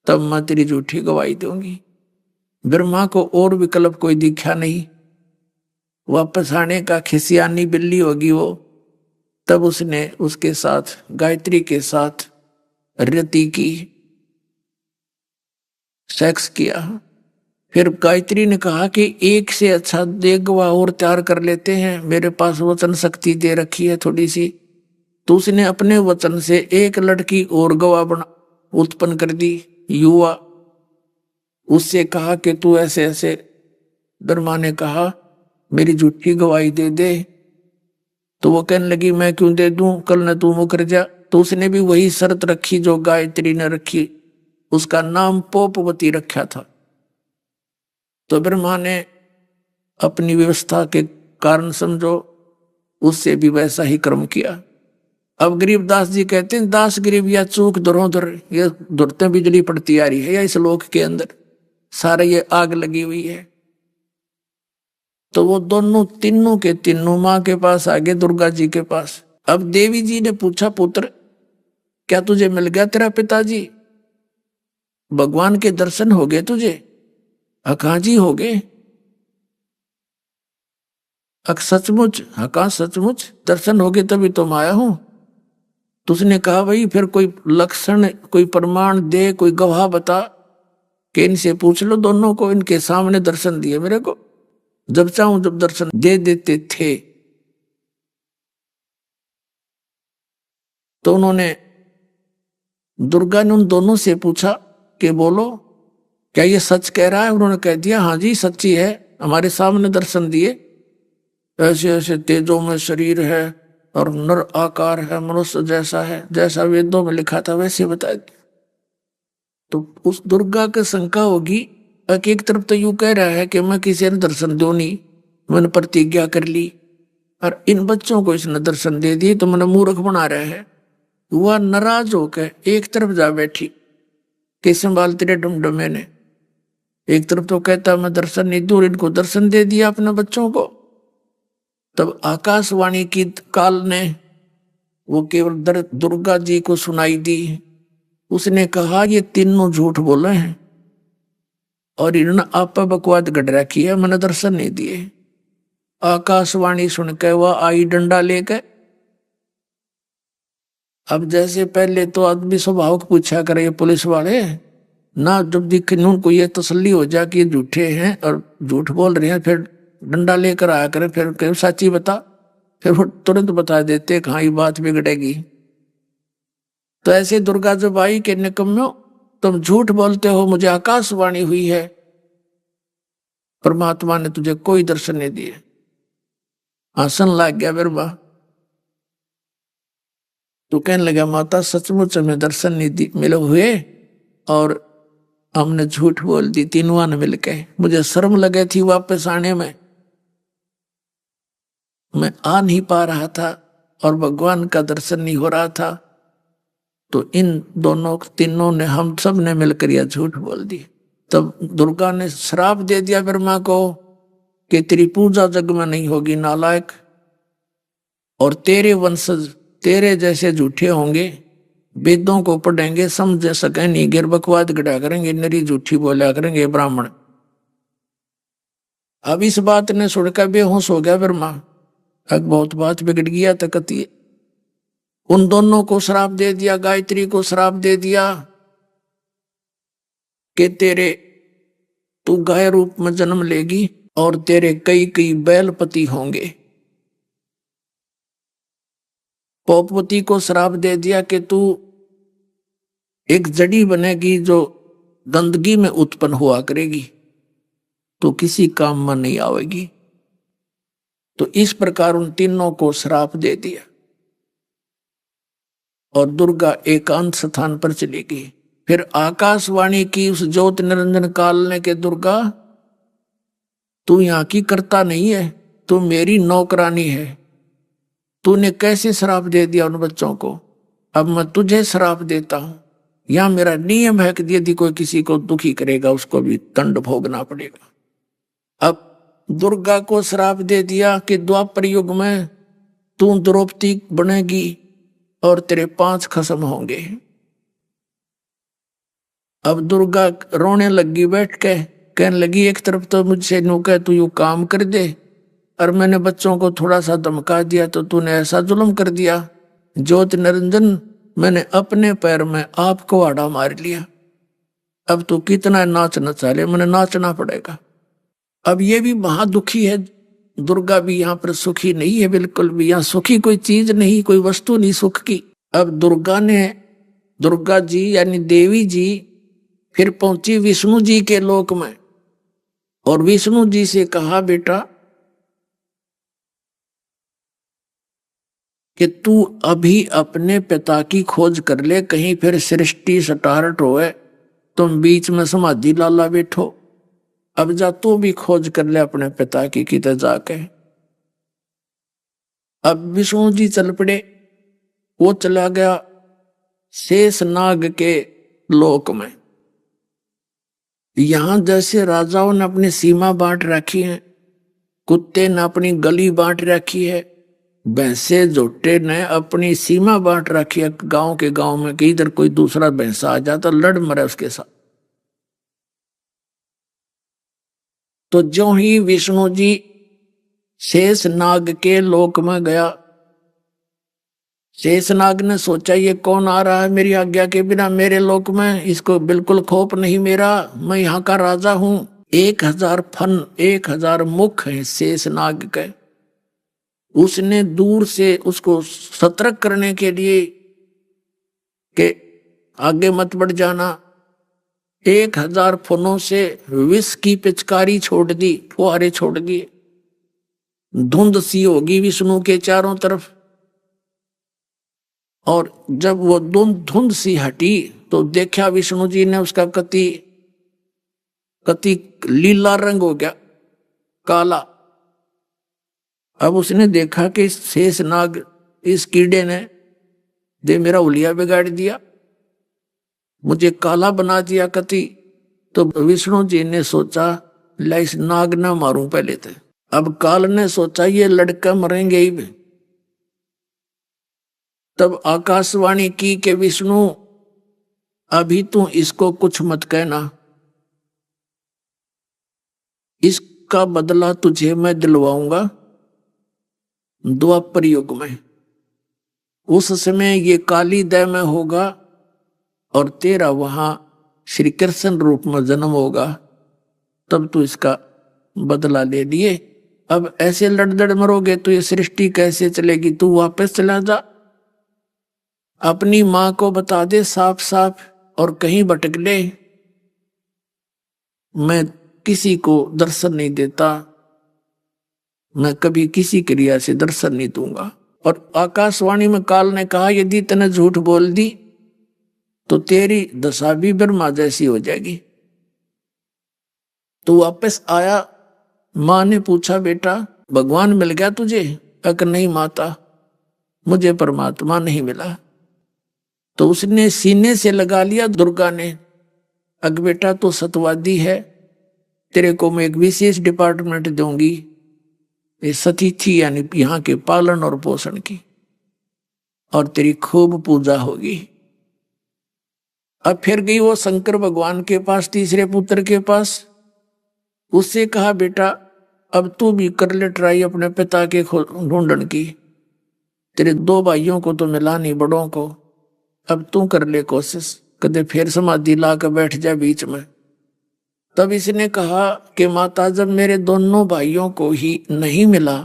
तब मैं तेरी झूठी गवाही दूंगी। ब्रह्मा को और विकल्प कोई दिखा नहीं, वापस आने का, खिसियानी बिल्ली होगी वो। तब उसने उसके साथ गायत्री के साथ रति की, सेक्स किया। फिर गायत्री ने कहा कि एक से अच्छा देख गवाह और तैयार कर लेते हैं, मेरे पास वचन शक्ति दे रखी है थोड़ी सी। तो उसने अपने वचन से एक लड़की और गवाह उत्पन्न कर दी, युवा। उससे कहा कि तू ऐसे ऐसे। ब्रह्मा ने कहा मेरी झूठी गवाही दे दे। तो वो कहने लगी मैं क्यों दे दूं, कल न तू मुकर जा। तो उसने भी वही शर्त रखी जो गायत्री ने रखी, उसका नाम पोपवती रखा था। तो ब्रह्मा ने अपनी व्यवस्था के कारण समझो उससे भी वैसा ही कर्म किया। अब गरीबदास जी कहते हैं दास गरीब या चूक धरोधर, ये धुरते बिजली पड़ती आ रही है या इस लोक के अंदर सारे ये आग लगी हुई है। तो वो दोनों तीनों के तीनों माँ के पास आ गए, दुर्गा जी के पास। अब देवी जी ने पूछा पुत्र क्या तुझे मिल गया तेरा पिताजी, भगवान के दर्शन हो गए तुझे? कहाँ जी हो गए? सचमुच? कहाँ सचमुच दर्शन हो गए तभी तो मैं आया हूं। तो उसने कहा भाई फिर कोई लक्षण, कोई प्रमाण दे, कोई गवाह बता कि इनसे पूछ लो दोनों को, इनके सामने दर्शन दिए मेरे को, जब चाहूं जब दर्शन दे देते थे। तो उन्होंने, दुर्गा ने उन दोनों से पूछा कि बोलो क्या ये सच कह रहा है? उन्होंने कह दिया हाँ जी सच्ची है, हमारे सामने दर्शन दिए। ऐसे ऐसे तेजों में शरीर है और नर आकार है, मनुष्य जैसा है, जैसा वेदों में लिखा था वैसे बता दिया। तो उस दुर्गा की शंका होगी। एक तरफ तो यूं कह रहा है कि मैं किसी ने दर्शन दो नहीं, मैंने प्रतिज्ञा कर ली, और इन बच्चों को इसने दर्शन दे दिए तो मैंने मूर्ख बना रहा है। वह नाराज होकर एक तरफ जा बैठी कि संभाल तेरे डमडमे ने। एक तरफ तो कहता मैं दर्शन नहीं दूर, इनको दर्शन दे दिया अपने बच्चों को। तब आकाशवाणी की काल ने वो केवल दुर्गा जी को सुनाई दी। उसने कहा ये तीनों झूठ बोले हैं और इन्होंने आप पर बकवाद गढ़ रखी है, मैंने दर्शन नहीं दिए। आकाशवाणी सुनकर वह आई डंडा लेकर। अब जैसे पहले तो आदमी स्वभाव को पूछा करे ये पुलिस वाले ना, जब दिखे उनको ये तसल्ली हो जाए कि ये झूठे हैं और झूठ बोल रहे हैं, फिर डंडा लेकर आया करे, फिर कहीं सच्ची बता, फिर वो तुरंत बता देते कहाँ ये बात बिगड़ेगी। तो ऐसे दुर्गा जब आई के निकम्मो तुम झूठ बोलते हो, मुझे आकाशवाणी हुई है, परमात्मा ने तुझे कोई दर्शन नहीं दिए। आसन लग गया बिरबा। तो कहने लगा माता सचमुच हमें दर्शन नहीं मिले हुए और हमने झूठ बोल दी तीनों ने मिलके। मुझे शर्म लगे थी वापस आने में, मैं आ नहीं पा रहा था और भगवान का दर्शन नहीं हो रहा था। तो इन दोनों तीनों ने, हम सब ने मिलकर यह झूठ बोल दी। तब दुर्गा ने श्राप दे दिया ब्रह्मा को कि तेरी पूजा जग में नहीं होगी नालायक, और तेरे वंशज तेरे जैसे झूठे होंगे, वेदों को पढ़ेंगे समझ सके नहीं, गिर बकवाद गढ़ा करेंगे, नरी झूठी बोला करेंगे ब्राह्मण। अब इस बात ने सुनकर बेहोश हो गया ब्रह्मा। अब बहुत बात बिगड़ गया तकती। उन दोनों को श्राप दे दिया, गायत्री को श्राप दे दिया कि तू गाय रूप में जन्म लेगी और तेरे कई कई बैलपति होंगे। पौपति को श्राप दे दिया कि तू एक जड़ी बनेगी जो गंदगी में उत्पन्न हुआ करेगी, तो किसी काम में नहीं आवेगी। तो इस प्रकार उन तीनों को श्राप दे दिया और दुर्गा एकांत स्थान पर चली गई। फिर आकाशवाणी की उस ज्योत निरंजन काल ने के दुर्गा तू यहाँ की करता नहीं है, तू मेरी नौकरानी है, तूने कैसे श्राप दे दिया उन बच्चों को, अब मैं तुझे श्राप देता हूं। यह मेरा नियम है कि यदि कोई किसी को दुखी करेगा उसको भी दंड भोगना पड़ेगा। अब दुर्गा को श्राप दे दिया कि द्वापर युग में तू द्रौपदी बनेगी और तेरे 5 खसम होंगे। अब दुर्गा रोने लगी बैठ के, कहने लगी एक तरफ तो मुझसे नू कह तू यू काम कर दे, और मैंने बच्चों को थोड़ा सा धमका दिया तो तूने ऐसा जुल्म कर दिया। ज्योत निरंजन मैंने अपने पैर में आप कुहाड़ा मार लिया, अब तू कितना नाच नचा ले, मैंने नाचना पड़ेगा। अब ये भी महादुखी है, दुर्गा भी यहाँ पर सुखी नहीं है बिल्कुल भी, यहाँ सुखी कोई चीज नहीं, कोई वस्तु नहीं सुख की। अब दुर्गा जी यानी देवी जी फिर पहुंची विष्णु जी के लोक में और विष्णु जी से कहा बेटा कि तू अभी अपने पिता की खोज कर ले, कहीं फिर सृष्टि सटारट होए तुम बीच में समाधि लाला बैठो। अब जा तू भी खोज कर ले अपने पिता की किधर जाके। अब विष्णु जी चल पड़े, वो चला गया शेष नाग के लोक में। यहां जैसे राजाओं ने अपनी सीमा बांट रखी है, कुत्ते ने अपनी गली बांट रखी है, भैंसे जोटे ने अपनी सीमा बांट रखी है गांव के गांव में, कि इधर कोई दूसरा भैंसा आ जाता लड़ मरे उसके साथ। तो जो ही विष्णु जी शेष नाग के लोक में गया, शेष नाग ने सोचा ये कौन आ रहा है मेरी आज्ञा के बिना मेरे लोक में, इसको बिल्कुल खौफ नहीं मेरा, मैं यहाँ का राजा हूं। 1000 फन 1000 मुख है शेष नाग के। उसने दूर से उसको सतर्क करने के लिए कि आगे मत बढ़ जाना, 1000 फनों से विष की पिचकारी छोड़ दी, फुहारे छोड़ दिए। धुंध सी होगी विष्णु के चारों तरफ। और जब वो धुंध सी हटी तो देखा विष्णु जी ने उसका कति लीला रंग हो गया, काला। अब उसने देखा कि शेष नाग, इस कीड़े ने दे मेरा हुलिया बिगाड़ दिया, मुझे काला बना दिया कति। तो विष्णु जी ने सोचा ला इस नाग ना मारूं पहले थे। अब काल ने सोचा ये लड़का मरेंगे ही। तब आकाशवाणी की कि विष्णु अभी तू इसको कुछ मत कहना, इसका बदला तुझे मैं दिलवाऊंगा द्वापर युग में। उस समय ये काली दय में होगा और तेरा वहां श्री कृष्ण रूप में जन्म होगा, तब तू इसका बदला ले लिए। अब ऐसे लड़दड़ मरोगे तो ये सृष्टि कैसे चलेगी? तू वापस चला जा, अपनी मां को बता दे साफ साफ और कहीं भटक ले। मैं किसी को दर्शन नहीं देता, मैं कभी किसी क्रिया से दर्शन नहीं दूंगा। और आकाशवाणी में काल ने कहा यदि तने झूठ बोल दी तो तेरी दशा भी ब्रह्मा जैसी हो जाएगी। तो वापस आया, मां ने पूछा बेटा भगवान मिल गया तुझे? अगर नहीं माता, मुझे परमात्मा नहीं मिला। तो उसने सीने से लगा लिया दुर्गा ने, अग बेटा तो सतवादी है, तेरे को मैं एक विशेष डिपार्टमेंट दूंगी, ये सतिथि यानी यहाँ के पालन और पोषण की, और तेरी खूब पूजा होगी। अब फिर गई वो शंकर भगवान के पास, तीसरे पुत्र के पास। उससे कहा बेटा अब तू भी कर ले ट्राई अपने पिता के ढूंढन की, तेरे दो भाइयों को तो मिला नहीं बड़ों को, अब तू कर ले कोशिश, कदे फिर समाधि ला कर बैठ जा बीच में। तब इसने कहा कि माता जब मेरे दोनों भाइयों को ही नहीं मिला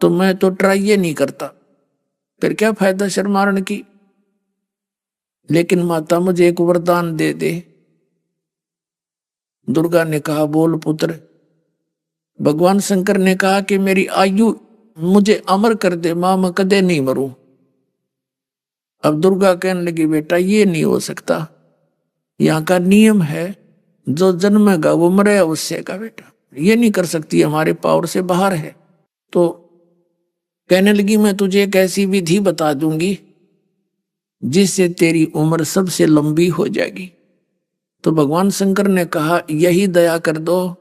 तो मैं तो ट्राई नहीं करता, फिर क्या फायदा शर्मारण की। लेकिन माता मुझे एक वरदान दे दे। दुर्गा ने कहा बोल पुत्र। भगवान शंकर ने कहा कि मेरी आयु मुझे अमर कर दे मां, मैं कदे नहीं मरूं। अब दुर्गा कहने लगी बेटा ये नहीं हो सकता, यहाँ का नियम है जो जन्मेगा वो मरे अवश्य का बेटा, ये नहीं कर सकती, हमारे पावर से बाहर है। तो कहने लगी मैं तुझे एक ऐसी विधि बता दूंगी जिससे तेरी उम्र सबसे लंबी हो जाएगी। तो भगवान शंकर ने कहा यही दया कर दो।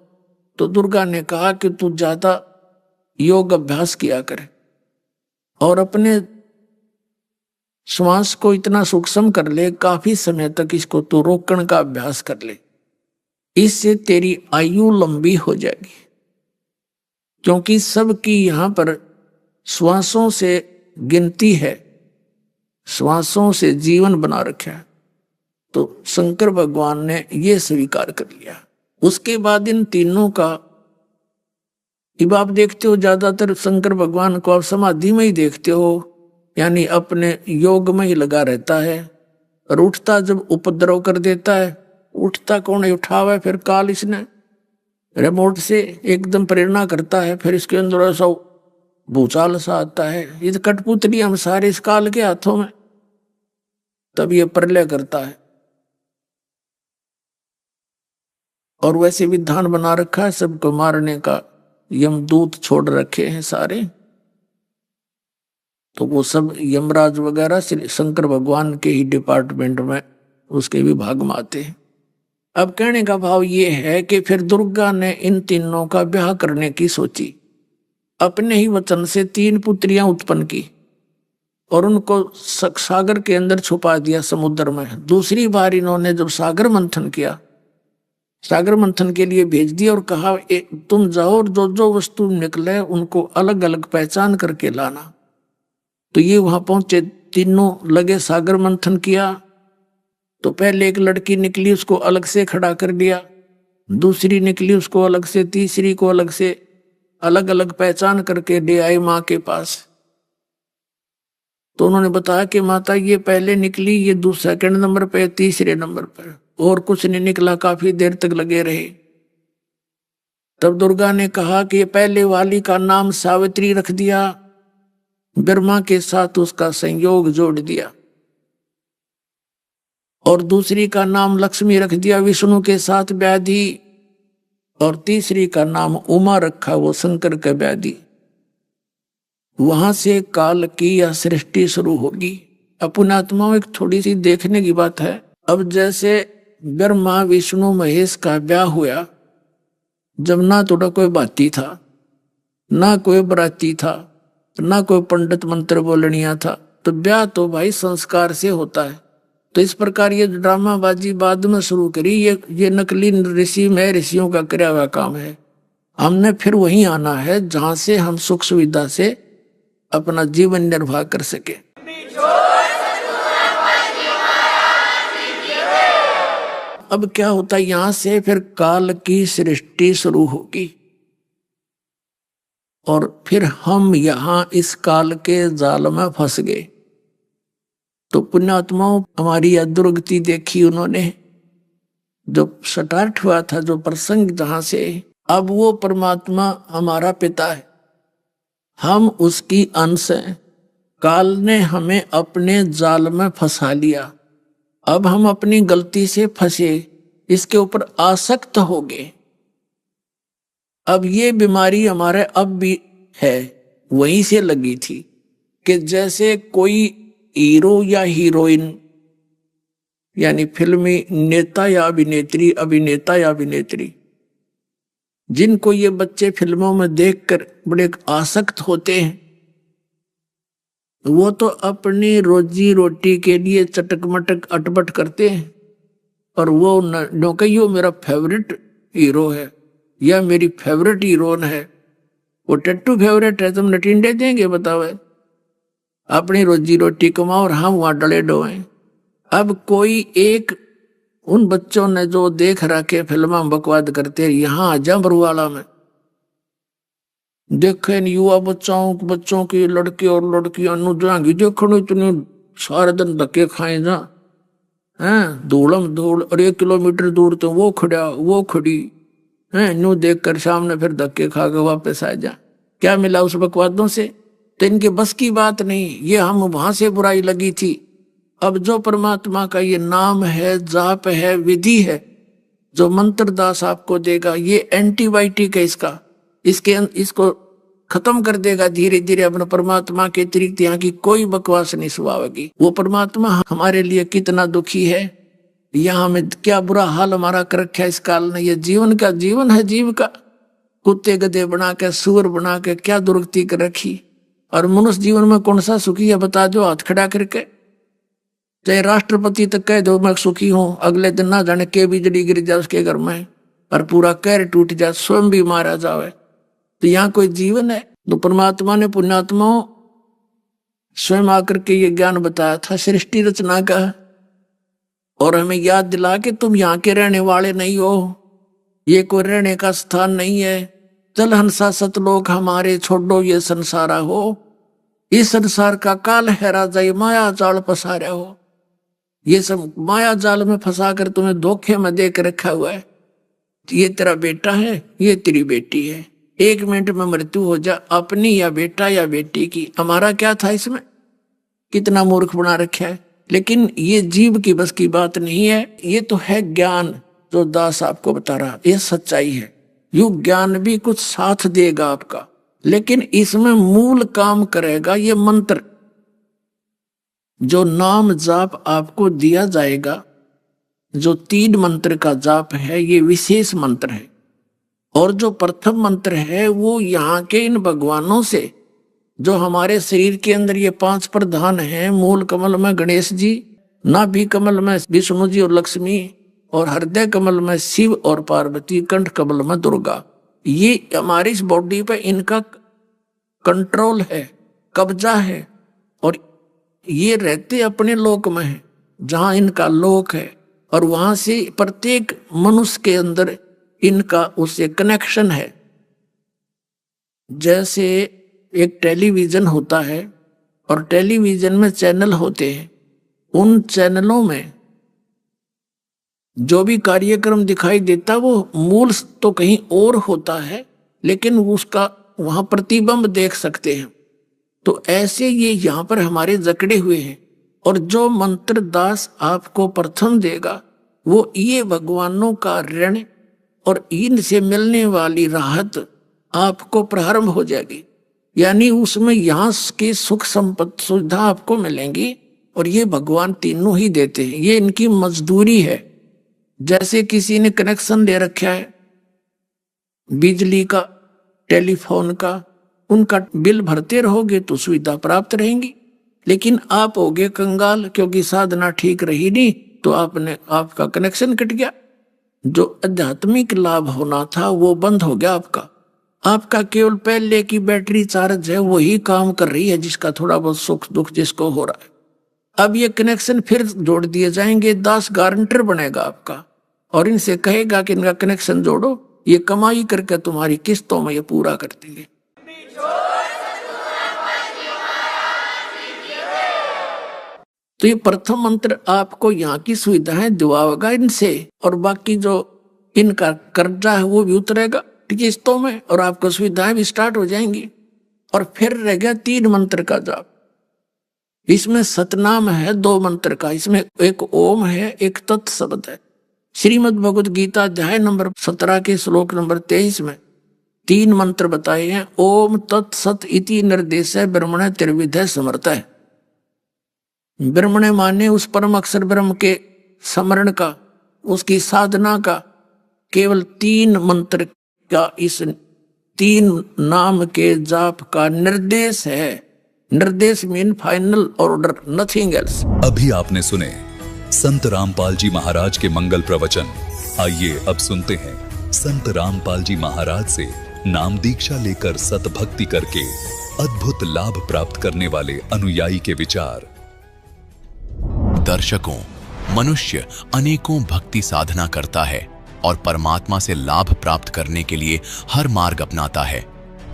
तो दुर्गा ने कहा कि तू ज्यादा योग अभ्यास किया कर और अपने श्वास को इतना सूक्ष्म कर ले, काफी समय तक इसको तू रोकने का अभ्यास कर ले, इससे तेरी आयु लंबी हो जाएगी। क्योंकि सबकी यहां पर श्वासों से गिनती है, श्वासों से जीवन बना रखा है। तो शंकर भगवान ने यह स्वीकार कर लिया। उसके बाद इन तीनों का अब आप देखते हो ज्यादातर शंकर भगवान को आप समाधि में ही देखते हो, यानी अपने योग में ही लगा रहता है। और उठता जब उपद्रव कर देता है, उठता कौन है? उठावा है फिर काल, इसने रिमोट से एकदम प्रेरणा करता है, फिर इसके अंदर ऐसा भूचाल सा आता है, ये कठपुतली हम सारे इस काल के हाथों में, तब ये प्रलय करता है। और वैसे विधान बना रखा है सबको मारने का, यमदूत छोड़ रखे हैं सारे, तो वो सब यमराज वगैरह शंकर भगवान के ही डिपार्टमेंट में उसके विभाग में आते हैं। अब कहने का भाव ये है कि फिर दुर्गा ने इन तीनों का ब्याह करने की सोची, अपने ही वचन से 3 पुत्रियां उत्पन्न की और उनको सागर के अंदर छुपा दिया समुद्र में। दूसरी बार इन्होंने जब सागर मंथन किया, सागर मंथन के लिए भेज दिया और कहा तुम जाओ और जो जो वस्तु निकले उनको अलग अलग पहचान करके लाना। तो ये वहां पहुंचे, तीनों लगे सागर मंथन किया। तो पहले एक लड़की निकली, उसको अलग से खड़ा कर दिया, दूसरी निकली उसको अलग से, तीसरी को अलग से, अलग अलग पहचान करके ले आए माँ के पास। तो उन्होंने बताया कि माता ये पहले निकली, ये दूसरे सेकंड नंबर पे, तीसरे नंबर पर, और कुछ नहीं निकला। काफी देर तक लगे रहे। तब दुर्गा ने कहा कि पहले वाली का नाम सावित्री रख दिया, ब्रह्मा के साथ उसका संयोग जोड़ दिया, और दूसरी का नाम लक्ष्मी रख दिया, विष्णु के साथ ब्याह दी, और तीसरी का नाम उमा रखा, वो शंकर का ब्याह दी। वहां से काल की यह सृष्टि शुरू होगी। पुण्यात्माओं, एक थोड़ी सी देखने की बात है। अब जैसे ब्रह्मा विष्णु महेश का ब्याह हुआ, जब ना थोड़ा कोई बाती था, ना कोई बराती था, ना कोई पंडित मंत्र बोलनिया था, तो ब्याह तो भाई संस्कार से होता है। तो इस प्रकार ये ड्रामाबाजी बाद में शुरू करी, ये नकली ऋषि में ऋषियों का किया हुआ काम है। हमने फिर वहीं आना है जहां से हम सुख सुविधा से अपना जीवन निर्वाह कर सके। अब क्या होता है, यहां से फिर काल की सृष्टि शुरू होगी, और फिर हम यहां इस काल के जाल में फंस गए। तो पुण्यात्माओं, हमारी यह दुर्गति देखी उन्होंने, जो स्टार्ट हुआ था, जो प्रसंग जहां से, अब वो परमात्मा हमारा पिता है, हम उसकी अंश हैं। काल ने हमें अपने जाल में फंसा लिया। अब हम अपनी गलती से फंसे, इसके ऊपर आसक्त हो गए। अब ये बीमारी हमारे अब भी है, वहीं से लगी थी कि जैसे कोई हीरो या हीरोइन, यानी फिल्मी नेता या अभिनेत्री, अभिनेता या अभिनेत्री, जिनको ये बच्चे फिल्मों में देखकर बड़े आसक्त होते हैं, वो तो अपनी रोजी रोटी के लिए चटक मटक अटपट करते हैं, और वो न कि यो मेरा फेवरेट हीरो है या मेरी फेवरेट हीरोइन है। वो टट्टू फेवरेट है, तुम नटिंडे देंगे बताओ? अपनी रोजी रोटी कमाओ और हम वहां डले डोए। अब कोई एक उन बच्चों ने जो देख रखे फिल्म बकवाद करते, यहाँ जबरवाला में देखे युवा बच्चों की लड़के और लड़कियां जाएंगी देखो, इतने सारे दिन धक्के खाए जा हैं, धूलम धूल, और 1 किलोमीटर दूर तो वो खड़ा वो खड़ी है, न्यू देख कर सामने फिर धक्के खा के वापस आ जा। क्या मिला उस बकवादों से? तो इनके बस की बात नहीं, ये हम वहां से बुराई लगी थी। अब जो परमात्मा का ये नाम है, जाप है, विधि है, जो मंत्र दास आपको देगा, ये एंटीबायोटिक है इसको खत्म कर देगा धीरे धीरे। अपने परमात्मा के अतिरिक्त यहाँ की कोई बकवास नहीं सुनावेगी। वो परमात्मा हमारे लिए कितना दुखी है, यहाँ में क्या बुरा हाल हमारा कर रखा है इस काल ने। ये जीवन है, जीव का कुत्ते गधे बना के, सुअर बना के क्या दुर्गति कर रखी। और मनुष्य जीवन में कौन सा सुखी है बता दो हाथ खड़ा करके। चाहे राष्ट्रपति तक कह दो मैं सुखी हूं, अगले दिन ना जाने के बिजली गिर जाए उसके घर में और पूरा कहर टूट जाए, स्वयं भी मारा जाए। तो यहाँ कोई जीवन है? तो परमात्मा ने पुण्यात्माओं स्वयं आकर के ये ज्ञान बताया था सृष्टि रचना का, और हमें याद दिला कि तुम यहाँ के रहने वाले नहीं हो, ये कोई रहने का स्थान नहीं है। चल हंसा सतलोक हमारे, छोड़ो ये संसारा हो, इस संसार का काल है राजा, ये माया जाल पसारा हो। ये सब माया जाल में फंसा कर तुम्हें धोखे में दे के रखा हुआ है। ये तेरा बेटा है, ये तेरी बेटी है, 1 मिनट में मृत्यु हो जा, अपनी या बेटा या बेटी की। हमारा क्या था इसमें? कितना मूर्ख बना रखा है। लेकिन ये जीव की बस की बात नहीं है। ये तो है ज्ञान जो दास आपको बता रहा, ये सच्चाई है। यू ज्ञान भी कुछ साथ देगा आपका, लेकिन इसमें मूल काम करेगा ये मंत्र। जो नाम जाप आपको दिया जाएगा, जो 3 मंत्र का जाप है, ये विशेष मंत्र है। और जो प्रथम मंत्र है वो यहाँ के इन भगवानों से, जो हमारे शरीर के अंदर ये 5 प्रधान हैं, मूल कमल में गणेश जी, नाभि कमल में विष्णु जी और लक्ष्मी, और हृदय कमल में शिव और पार्वती, कंठ कमल में दुर्गा। ये हमारी इस बॉडी पे इनका कंट्रोल है, कब्जा है, और ये रहते अपने लोक में है जहां इनका लोक है, और वहां से प्रत्येक मनुष्य के अंदर इनका उससे कनेक्शन है। जैसे एक टेलीविजन होता है और टेलीविजन में चैनल होते हैं, उन चैनलों में जो भी कार्यक्रम दिखाई देता वो मूल तो कहीं और होता है, लेकिन उसका वहां प्रतिबिंब देख सकते हैं। तो ऐसे ये यहाँ पर हमारे जकड़े हुए हैं। और जो मंत्र दास आपको प्रथम देगा वो ये भगवानों का ऋण और इनसे मिलने वाली राहत आपको प्रारंभ हो जाएगी। यानी उसमें यहाँ की सुख संपत्ति सुविधा आपको मिलेंगी, और ये भगवान तीनों ही देते हैं, ये इनकी मजदूरी है। जैसे किसी ने कनेक्शन ले रखा है बिजली का, टेलीफोन का, उनका बिल भरते रहोगे तो सुविधा प्राप्त रहेंगी। लेकिन आप होगे कंगाल, क्योंकि साधना ठीक रही नहीं तो आपका कनेक्शन कट गया। जो आध्यात्मिक लाभ होना था वो बंद हो गया आपका केवल पहले की बैटरी चार्ज है वही काम कर रही है, जिसका थोड़ा बहुत सुख दुख जिसको हो रहा है। अब ये कनेक्शन फिर जोड़ दिए जाएंगे, दास गारंटर बनेगा आपका और इनसे कहेगा कि इनका कनेक्शन जोड़ो, ये कमाई करके तुम्हारी किस्तों में ये पूरा कर देंगे। तो ये प्रथम मंत्र आपको यहाँ की सुविधाएं दिवाएगा इनसे, और बाकी जो इनका कर्जा है वो भी उतरेगा किस्तों में, और आपको सुविधाएं भी स्टार्ट हो जाएंगी। और फिर रह गया 3 मंत्र का जाप। इसमें सतनाम है 2 मंत्र का, इसमें एक ओम है, एक तत् शब्द है। श्रीमद् भगवद गीता अध्याय नंबर 17 के श्लोक नंबर 23 में 3 मंत्र बताए हैं। ओम तत् सत इति निर्देश ब्रह्मण त्रिविध समर्थ है। ब्रह्मण माने उस परम अक्षर ब्रह्म के स्मरण का, उसकी साधना का केवल 3 मंत्र का, इस 3 नाम के जाप का निर्देश है। निर्देश mean final order, nothing else.
अभी आपने सुने संत रामपाल जी महाराज के मंगल प्रवचन। आइए अब सुनते हैं संत रामपाल जी महाराज से नाम दीक्षा लेकर सत भक्ति करके अद्भुत लाभ प्राप्त करने वाले अनुयायी के विचार।
दर्शकों, मनुष्य अनेकों भक्ति साधना करता है और परमात्मा से लाभ प्राप्त करने के लिए हर मार्ग अपनाता है,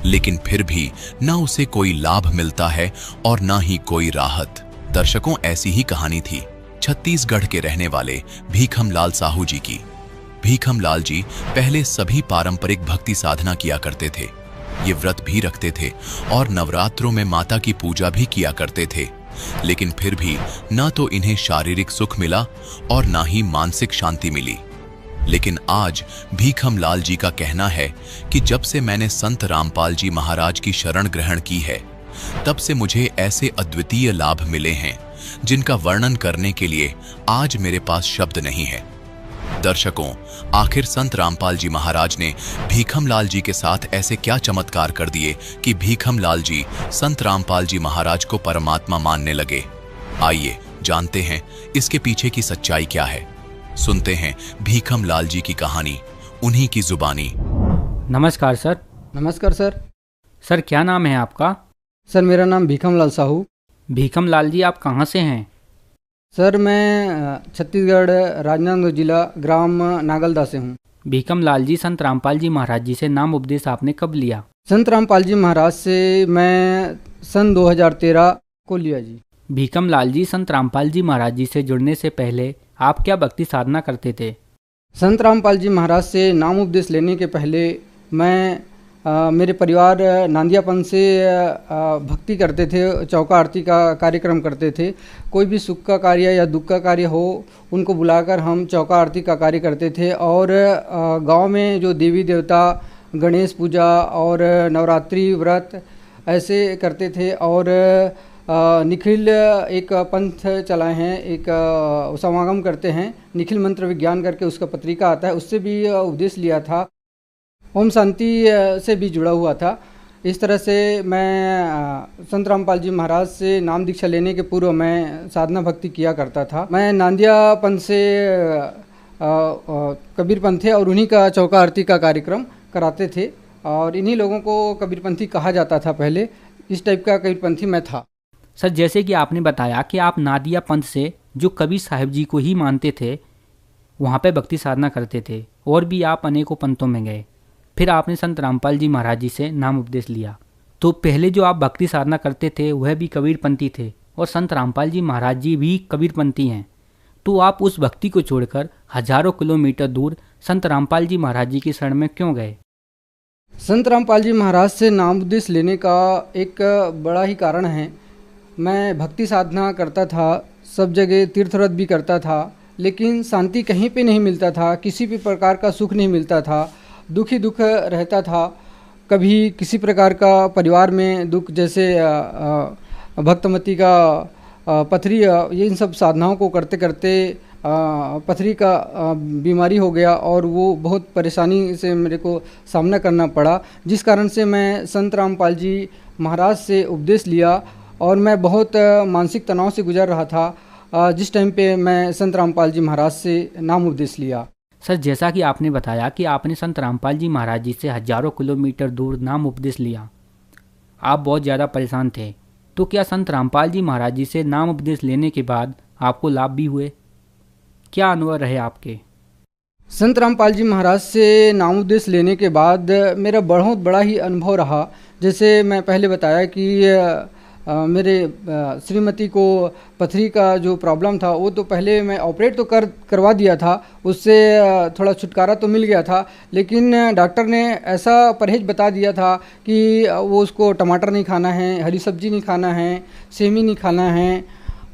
लेकिन फिर भी ना उसे कोई लाभ मिलता है और ना ही कोई राहत। दर्शकों, ऐसी ही कहानी थी छत्तीसगढ़ के रहने वाले भीखम लाल साहू जी की। भीखम लाल जी पहले सभी पारंपरिक भक्ति साधना किया करते थे। ये व्रत भी रखते थे और नवरात्रों में माता की पूजा भी किया करते थे, लेकिन फिर भी ना तो इन्हें शारीरिक सुख मिला और ना ही मानसिक शांति मिली। लेकिन आज भीखम लाल जी का कहना है कि जब से मैंने संत रामपाल जी महाराज की शरण ग्रहण की है, तब से मुझे ऐसे अद्वितीय लाभ मिले हैं जिनका वर्णन करने के लिए आज मेरे पास शब्द नहीं है। दर्शकों, आखिर संत रामपाल जी महाराज ने भीखम लाल जी के साथ ऐसे क्या चमत्कार कर दिए कि भीखम लाल जी संत रामपाल जी महाराज को परमात्मा मानने लगे? आइए जानते हैं इसके पीछे की सच्चाई क्या है। सुनते हैं भीखम लाल जी की कहानी, उन्हीं की जुबानी।
नमस्कार सर।
नमस्कार सर।
सर, क्या नाम है आपका?
सर, मेरा नाम भीखम लाल साहू।
भीखम लाल जी, आप कहाँ से हैं?
सर, मैं छत्तीसगढ़ राजनांदगांव जिला ग्राम नागलदा से हूँ।
भीखम लाल जी, संत रामपाल जी महाराज जी से नाम उपदेश आपने कब लिया?
संत रामपाल जी महाराज से मैं सन 2013 को लिया जी।
भीखम लाल जी, संत रामपाल जी महाराज जी से जुड़ने से पहले आप क्या भक्ति साधना करते थे?
संत रामपाल जी महाराज से नाम उपदेश लेने के पहले मैं मेरे परिवार नांदियापन से भक्ति करते थे, चौका आरती का कार्यक्रम करते थे। कोई भी सुख का कार्य या दुख का कार्य हो, उनको बुलाकर हम चौका आरती का कार्य करते थे। और गांव में जो देवी देवता, गणेश पूजा और नवरात्रि व्रत ऐसे करते थे। और निखिल एक पंथ चलाए हैं, एक समागम करते हैं, निखिल मंत्र विज्ञान करके उसका पत्रिका आता है, उससे भी उपदेश लिया था। ओम शांति से भी जुड़ा हुआ था। इस तरह से मैं संत रामपाल जी महाराज से नाम दीक्षा लेने के पूर्व मैं साधना भक्ति किया करता था। मैं नांदियापन से कबीरपंथी और उन्हीं का चौका आरती का कार्यक्रम कराते थे, और इन्हीं लोगों को कबीरपंथी कहा जाता था पहले। इस टाइप का कबीरपंथी मैं था।
सर, जैसे कि आपने बताया कि आप नादिया पंथ से, जो कबीर साहिब जी को ही मानते थे, वहाँ पे भक्ति साधना करते थे, और भी आप अनेकों पंथों में गए। फिर आपने संत रामपाल जी महाराज जी से नाम उपदेश लिया। तो पहले जो आप भक्ति साधना करते थे वह भी कबीरपंथी थे, और संत रामपाल जी महाराज जी भी कबीरपंथी हैं। तो आप उस भक्ति को छोड़कर हजारों किलोमीटर दूर संत रामपाल जी महाराज जी की शरण में क्यों गए?
संत रामपाल जी महाराज से नाम उपदेश लेने का एक बड़ा ही कारण है। मैं भक्ति साधना करता था, सब जगह तीर्थव्रत भी करता था, लेकिन शांति कहीं पे नहीं मिलता था, किसी भी प्रकार का सुख नहीं मिलता था, दुख ही दुख रहता था। कभी किसी प्रकार का परिवार में दुख, जैसे भक्तमती का पथरी, ये इन सब साधनाओं को करते करते पथरी का बीमारी हो गया और वो बहुत परेशानी से मेरे को सामना करना पड़ा, जिस कारण से मैं संत रामपाल जी महाराज से उपदेश लिया और मैं बहुत मानसिक तनाव से गुजर रहा था जिस टाइम पे मैं संत रामपाल जी महाराज से नाम उपदेश लिया।
सर, जैसा कि आपने बताया कि आपने संत रामपाल जी महाराज जी से हजारों किलोमीटर दूर नाम उपदेश लिया, आप बहुत ज़्यादा परेशान थे, तो क्या संत रामपाल जी महाराज जी से नाम उपदेश लेने के बाद आपको लाभ भी हुए? क्या अनुभव रहे आपके?
संत रामपाल जी महाराज से नाम उपदेश लेने के बाद मेरा बहुत बड़ा ही अनुभव रहा। जैसे मैं पहले बताया कि मेरे श्रीमती को पथरी का जो प्रॉब्लम था वो तो पहले मैं ऑपरेट तो करवा दिया था, उससे थोड़ा छुटकारा तो मिल गया था, लेकिन डॉक्टर ने ऐसा परहेज बता दिया था कि वो उसको टमाटर नहीं खाना है, हरी सब्जी नहीं खाना है, सेमी नहीं खाना है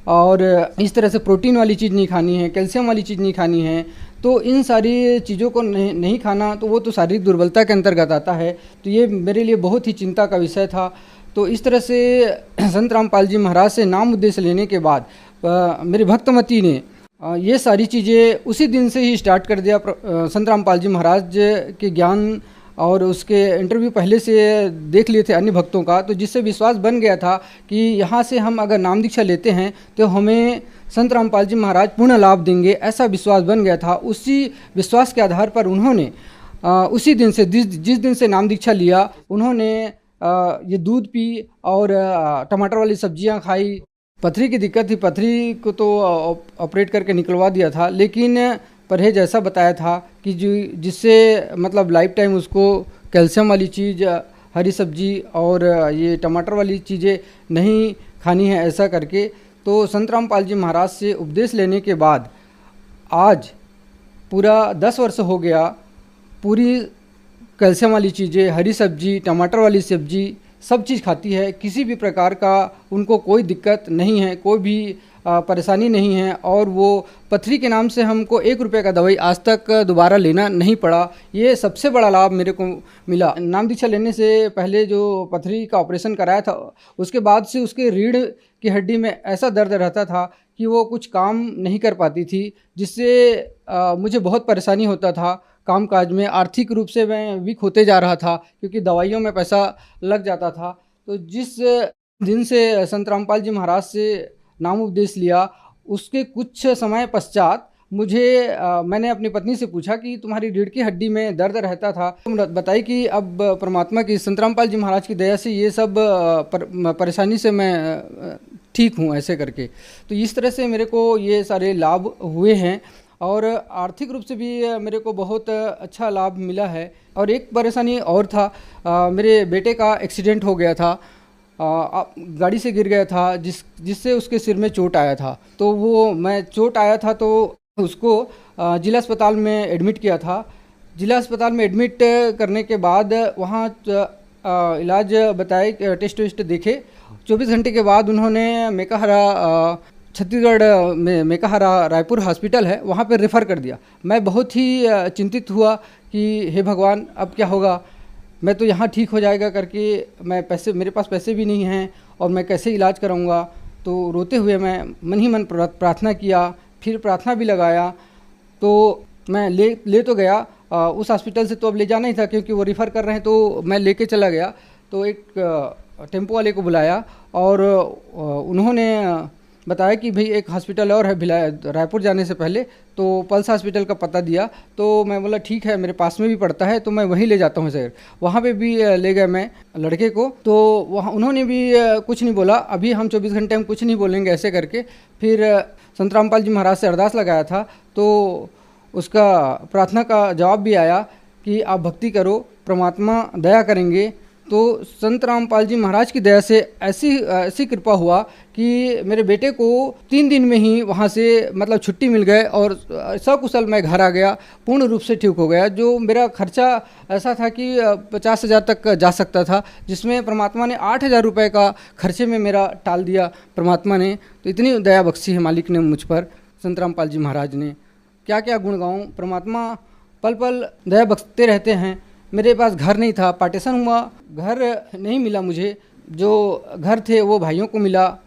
और इस तरह से प्रोटीन वाली चीज़ नहीं खानी है, कैल्शियम वाली चीज़ नहीं खानी है। तो इन सारी चीज़ों को नहीं खाना तो वो तो शारीरिक दुर्बलता के अंतर्गत आता है। तो ये मेरे लिए बहुत ही चिंता का विषय था। तो इस तरह से संत रामपाल जी महाराज से नाम उपदेश लेने के बाद मेरी भक्तमती ने ये सारी चीज़ें उसी दिन से ही स्टार्ट कर दिया। संत रामपाल जी महाराज के ज्ञान और उसके इंटरव्यू पहले से देख लिए थे अन्य भक्तों का, तो जिससे विश्वास बन गया था कि यहाँ से हम अगर नाम दीक्षा लेते हैं तो हमें संत रामपाल जी महाराज पूर्ण लाभ देंगे, ऐसा विश्वास बन गया था। उसी विश्वास के आधार पर उन्होंने उसी दिन से जिस दिन से नाम दीक्षा लिया, उन्होंने ये दूध पी और टमाटर वाली सब्जियां खाई। पथरी की दिक्कत थी, पथरी को तो ऑपरेट करके निकलवा दिया था, लेकिन परहेज ऐसा बताया था कि जिससे मतलब लाइफ टाइम उसको कैल्शियम वाली चीज़, हरी सब्जी और ये टमाटर वाली चीज़ें नहीं खानी है, ऐसा करके। तो संत रामपाल जी महाराज से उपदेश लेने के बाद आज पूरा 10 वर्ष हो गया। पूरी कैल्शियम वाली चीज़ें, हरी सब्जी, टमाटर वाली सब्जी, सब चीज़ खाती है। किसी भी प्रकार का उनको कोई दिक्कत नहीं है, कोई भी परेशानी नहीं है और वो पथरी के नाम से हमको 1 रुपये का दवाई आज तक दोबारा लेना नहीं पड़ा। ये सबसे बड़ा लाभ मेरे को मिला। नाम दीक्षा लेने से पहले जो पथरी का ऑपरेशन कराया था, उसके बाद से उसके रीढ़ की हड्डी में ऐसा दर्द रहता था कि वो कुछ काम नहीं कर पाती थी, जिससे मुझे बहुत परेशानी होता था। काम काज में आर्थिक रूप से मैं वीक होते जा रहा था क्योंकि दवाइयों में पैसा लग जाता था। तो जिस दिन से संत रामपाल जी महाराज से नाम उपदेश लिया, उसके कुछ समय पश्चात मुझे मैंने अपनी पत्नी से पूछा कि तुम्हारी रीढ़ की हड्डी में दर्द रहता था, बताई कि अब परमात्मा की, संत रामपाल जी महाराज की दया से ये सब परेशानी से मैं ठीक हूँ, ऐसे करके। तो इस तरह से मेरे को ये सारे लाभ हुए हैं और आर्थिक रूप से भी मेरे को बहुत अच्छा लाभ मिला है। और एक परेशानी और था, मेरे बेटे का एक्सीडेंट हो गया था, गाड़ी से गिर गया था, जिससे उसके सिर में चोट आया था। तो वो मैं चोट आया था तो उसको जिला अस्पताल में एडमिट किया था। जिला अस्पताल में एडमिट करने के बाद वहाँ इलाज बताए, टेस्ट वेस्ट देखे। 24 घंटे के बाद उन्होंने मेकाहारा, छत्तीसगढ़ में मेकाहारा रायपुर हॉस्पिटल है, वहाँ पर रेफ़र कर दिया। मैं बहुत ही चिंतित हुआ कि हे भगवान, अब क्या होगा, मैं तो यहाँ ठीक हो जाएगा करके, मेरे पास पैसे भी नहीं हैं और मैं कैसे इलाज कराऊँगा। तो रोते हुए मैं मन ही मन प्रार्थना किया, फिर प्रार्थना भी लगाया। तो मैं ले तो गया, उस हॉस्पिटल से तो अब ले जाना ही था क्योंकि वो रेफ़र कर रहे हैं, तो मैं लेके चला गया। तो एक टेम्पो वाले को बुलाया और उन्होंने बताया कि भाई एक हॉस्पिटल और है रायपुर जाने से पहले, तो पल्स हॉस्पिटल का पता दिया। तो मैं बोला ठीक है, मेरे पास में भी पड़ता है तो मैं वहीं ले जाता हूँ सर। वहाँ पे भी ले गए मैं लड़के को, तो वहाँ उन्होंने भी कुछ नहीं बोला, अभी हम 24 घंटे हम कुछ नहीं बोलेंगे, ऐसे करके। फिर संत रामपाल जी महाराज से अरदास लगाया था, तो उसका प्रार्थना का जवाब भी आया कि आप भक्ति करो, परमात्मा दया करेंगे, तो संत रामपाल जी महाराज की दया से ऐसी कृपा हुआ कि मेरे बेटे को 3 दिन में ही वहाँ से मतलब छुट्टी मिल गए और सकुशल मैं घर आ गया, पूर्ण रूप से ठीक हो गया। जो मेरा खर्चा ऐसा था कि 50,000 तक जा सकता था, जिसमें परमात्मा ने 8,000 रुपये का खर्चे में मेरा टाल दिया परमात्मा ने। तो इतनी दया बख्शी है मालिक ने मुझ पर, संत रामपाल जी महाराज ने। क्या क्या गुण गाऊँ, परमात्मा पल पल दया बख्शते रहते हैं। मेरे पास घर नहीं था, पार्टीशन हुआ, घर नहीं मिला मुझे, जो घर थे वो भाइयों को मिला,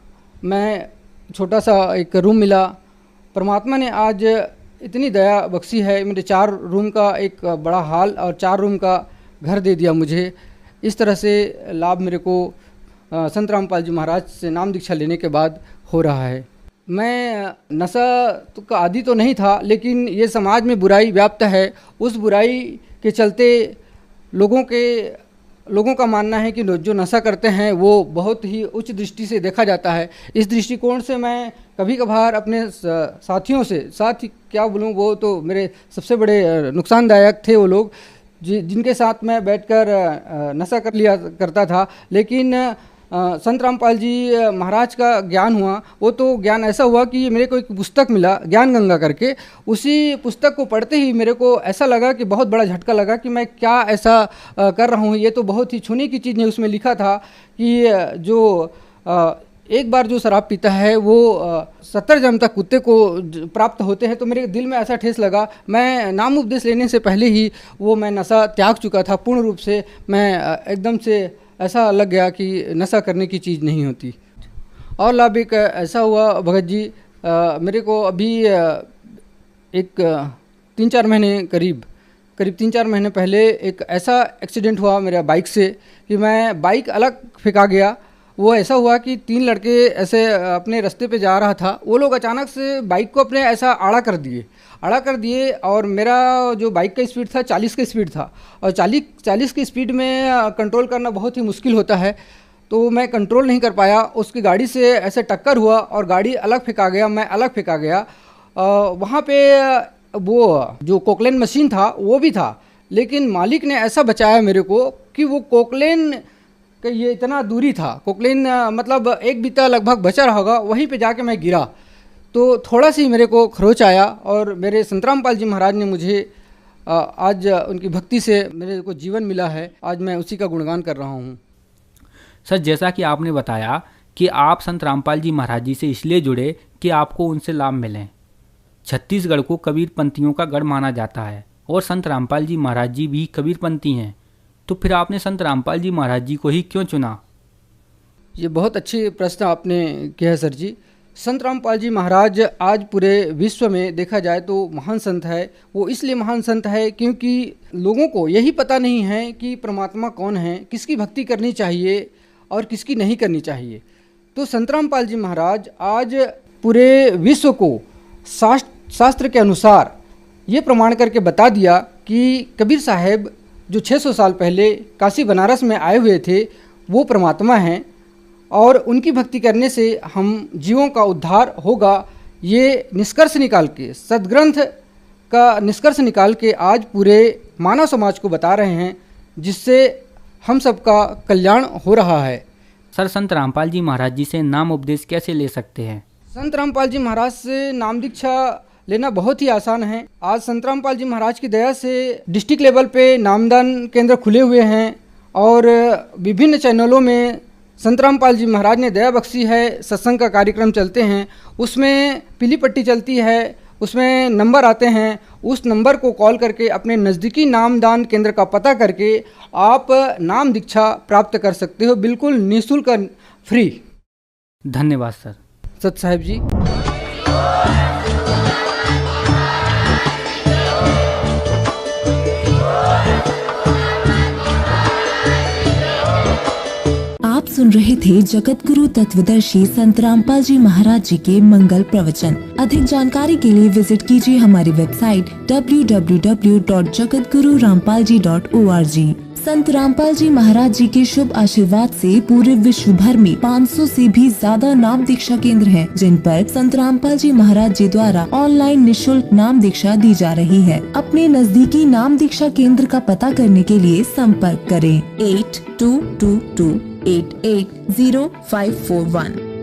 मैं छोटा सा एक रूम मिला। परमात्मा ने आज इतनी दया बख्शी है, मेरे 4 रूम का एक बड़ा हॉल और 4 रूम का घर दे दिया मुझे। इस तरह से लाभ मेरे को संत रामपाल जी महाराज से नाम दीक्षा लेने के बाद हो रहा है। मैं नशा का आदी तो नहीं था, लेकिन ये समाज में बुराई व्याप्त है, उस बुराई के चलते लोगों का मानना है कि जो नशा करते हैं वो बहुत ही उच्च दृष्टि से देखा जाता है। इस दृष्टिकोण से मैं कभी कभार अपने साथियों से, साथ क्या बोलूँ, वो तो मेरे सबसे बड़े नुकसानदायक थे वो लोग जिनके साथ मैं बैठकर नशा कर लिया करता था। लेकिन संत रामपाल जी महाराज का ज्ञान हुआ, वो तो ज्ञान ऐसा हुआ कि मेरे को एक पुस्तक मिला ज्ञान गंगा करके। उसी पुस्तक को पढ़ते ही मेरे को ऐसा लगा कि बहुत बड़ा झटका लगा कि मैं क्या ऐसा कर रहा हूँ, ये तो बहुत ही छूने की चीज़ नहीं। उसमें लिखा था कि जो एक बार जो शराब पीता है वो 70 जन्म तक कुत्ते को प्राप्त होते हैं। तो मेरे दिल में ऐसा ठेस लगा, मैं नाम उपदेश लेने से पहले ही वो मैं नशा त्याग चुका था पूर्ण रूप से। मैं एकदम से ऐसा लग गया कि नशा करने की चीज़ नहीं होती। और लाभ एक ऐसा हुआ भगत जी, मेरे को अभी एक 3-4 महीने करीब 3-4 महीने पहले एक ऐसा एक्सीडेंट हुआ मेरा बाइक से कि मैं बाइक अलग फेंका गया। वो ऐसा हुआ कि 3 लड़के ऐसे अपने रास्ते पे जा रहा था, वो लोग अचानक से बाइक को अपने ऐसा आड़ा कर दिए और मेरा जो बाइक का स्पीड था 40 का स्पीड था, और 40 की स्पीड में कंट्रोल करना बहुत ही मुश्किल होता है। तो मैं कंट्रोल नहीं कर पाया, उसकी गाड़ी से ऐसे टक्कर हुआ और गाड़ी अलग फेंका गया, मैं अलग फेंका गया। वहाँ पे वो जो कोकलेन मशीन था वो भी था, लेकिन मालिक ने ऐसा बचाया मेरे को कि वो कोकलेन कि ये इतना दूरी था, कोकलेन मतलब 1 बीता लगभग बचा रहा होगा, वहीं पे जाके मैं गिरा। तो थोड़ा सी मेरे को खरोच आया और मेरे संत रामपाल जी महाराज ने मुझे आज उनकी भक्ति से मेरे को जीवन मिला है। आज मैं उसी का गुणगान कर रहा हूँ।
सर, जैसा कि आपने बताया कि आप संत रामपाल जी महाराज जी से इसलिए जुड़े कि आपको उनसे लाभ मिलें। छत्तीसगढ़ को कबीरपंथियों का गढ़ माना जाता है और संत रामपाल जी महाराज जी भी कबीरपंथी हैं, तो फिर आपने संत रामपाल जी महाराज जी को ही क्यों चुना?
ये बहुत अच्छी प्रश्न आपने किया है सर जी। संत रामपाल जी महाराज आज पूरे विश्व में देखा जाए तो महान संत है। वो इसलिए महान संत है क्योंकि लोगों को यही पता नहीं है कि परमात्मा कौन है, किसकी भक्ति करनी चाहिए और किसकी नहीं करनी चाहिए। तो संत रामपाल जी महाराज आज पूरे विश्व को शास्त्र के अनुसार ये प्रमाण करके बता दिया कि कबीर साहब जो 600 साल पहले काशी बनारस में आए हुए थे वो परमात्मा हैं और उनकी भक्ति करने से हम जीवों का उद्धार होगा। ये निष्कर्ष निकाल के, सद्ग्रंथ का निष्कर्ष निकाल के आज पूरे मानव समाज को बता रहे हैं, जिससे हम सबका कल्याण हो रहा है।
सर, संत रामपाल जी महाराज जी से नाम उपदेश कैसे ले सकते हैं?
संत रामपाल जी महाराज से नाम दीक्षा लेना बहुत ही आसान है। आज संत रामपाल जी महाराज की दया से डिस्ट्रिक्ट लेवल पे नामदान केंद्र खुले हुए हैं और विभिन्न चैनलों में संत रामपाल जी महाराज ने दया बख्शी है। सत्संग का कार्यक्रम चलते हैं, उसमें पीली पट्टी चलती है, उसमें नंबर आते हैं। उस नंबर को कॉल करके अपने नज़दीकी नामदान केंद्र का पता करके आप नाम दीक्षा प्राप्त कर सकते हो, बिल्कुल निःशुल्क, फ्री।
धन्यवाद सर।
सत साहिब जी।
आप सुन रहे थे जगत गुरु तत्वदर्शी संत रामपाल जी महाराज जी के मंगल प्रवचन। अधिक जानकारी के लिए विजिट कीजिए हमारी वेबसाइट www.jagatgururampalji.org। संत रामपाल जी महाराज जी के शुभ आशीर्वाद से पूरे विश्व भर में 500 से भी ज्यादा नाम दीक्षा केंद्र हैं, जिन पर संत रामपाल जी महाराज जी द्वारा ऑनलाइन निःशुल्क नाम दीक्षा दी जा रही है। अपने नजदीकी नाम दीक्षा केंद्र का पता करने के लिए संपर्क करें 8222880541।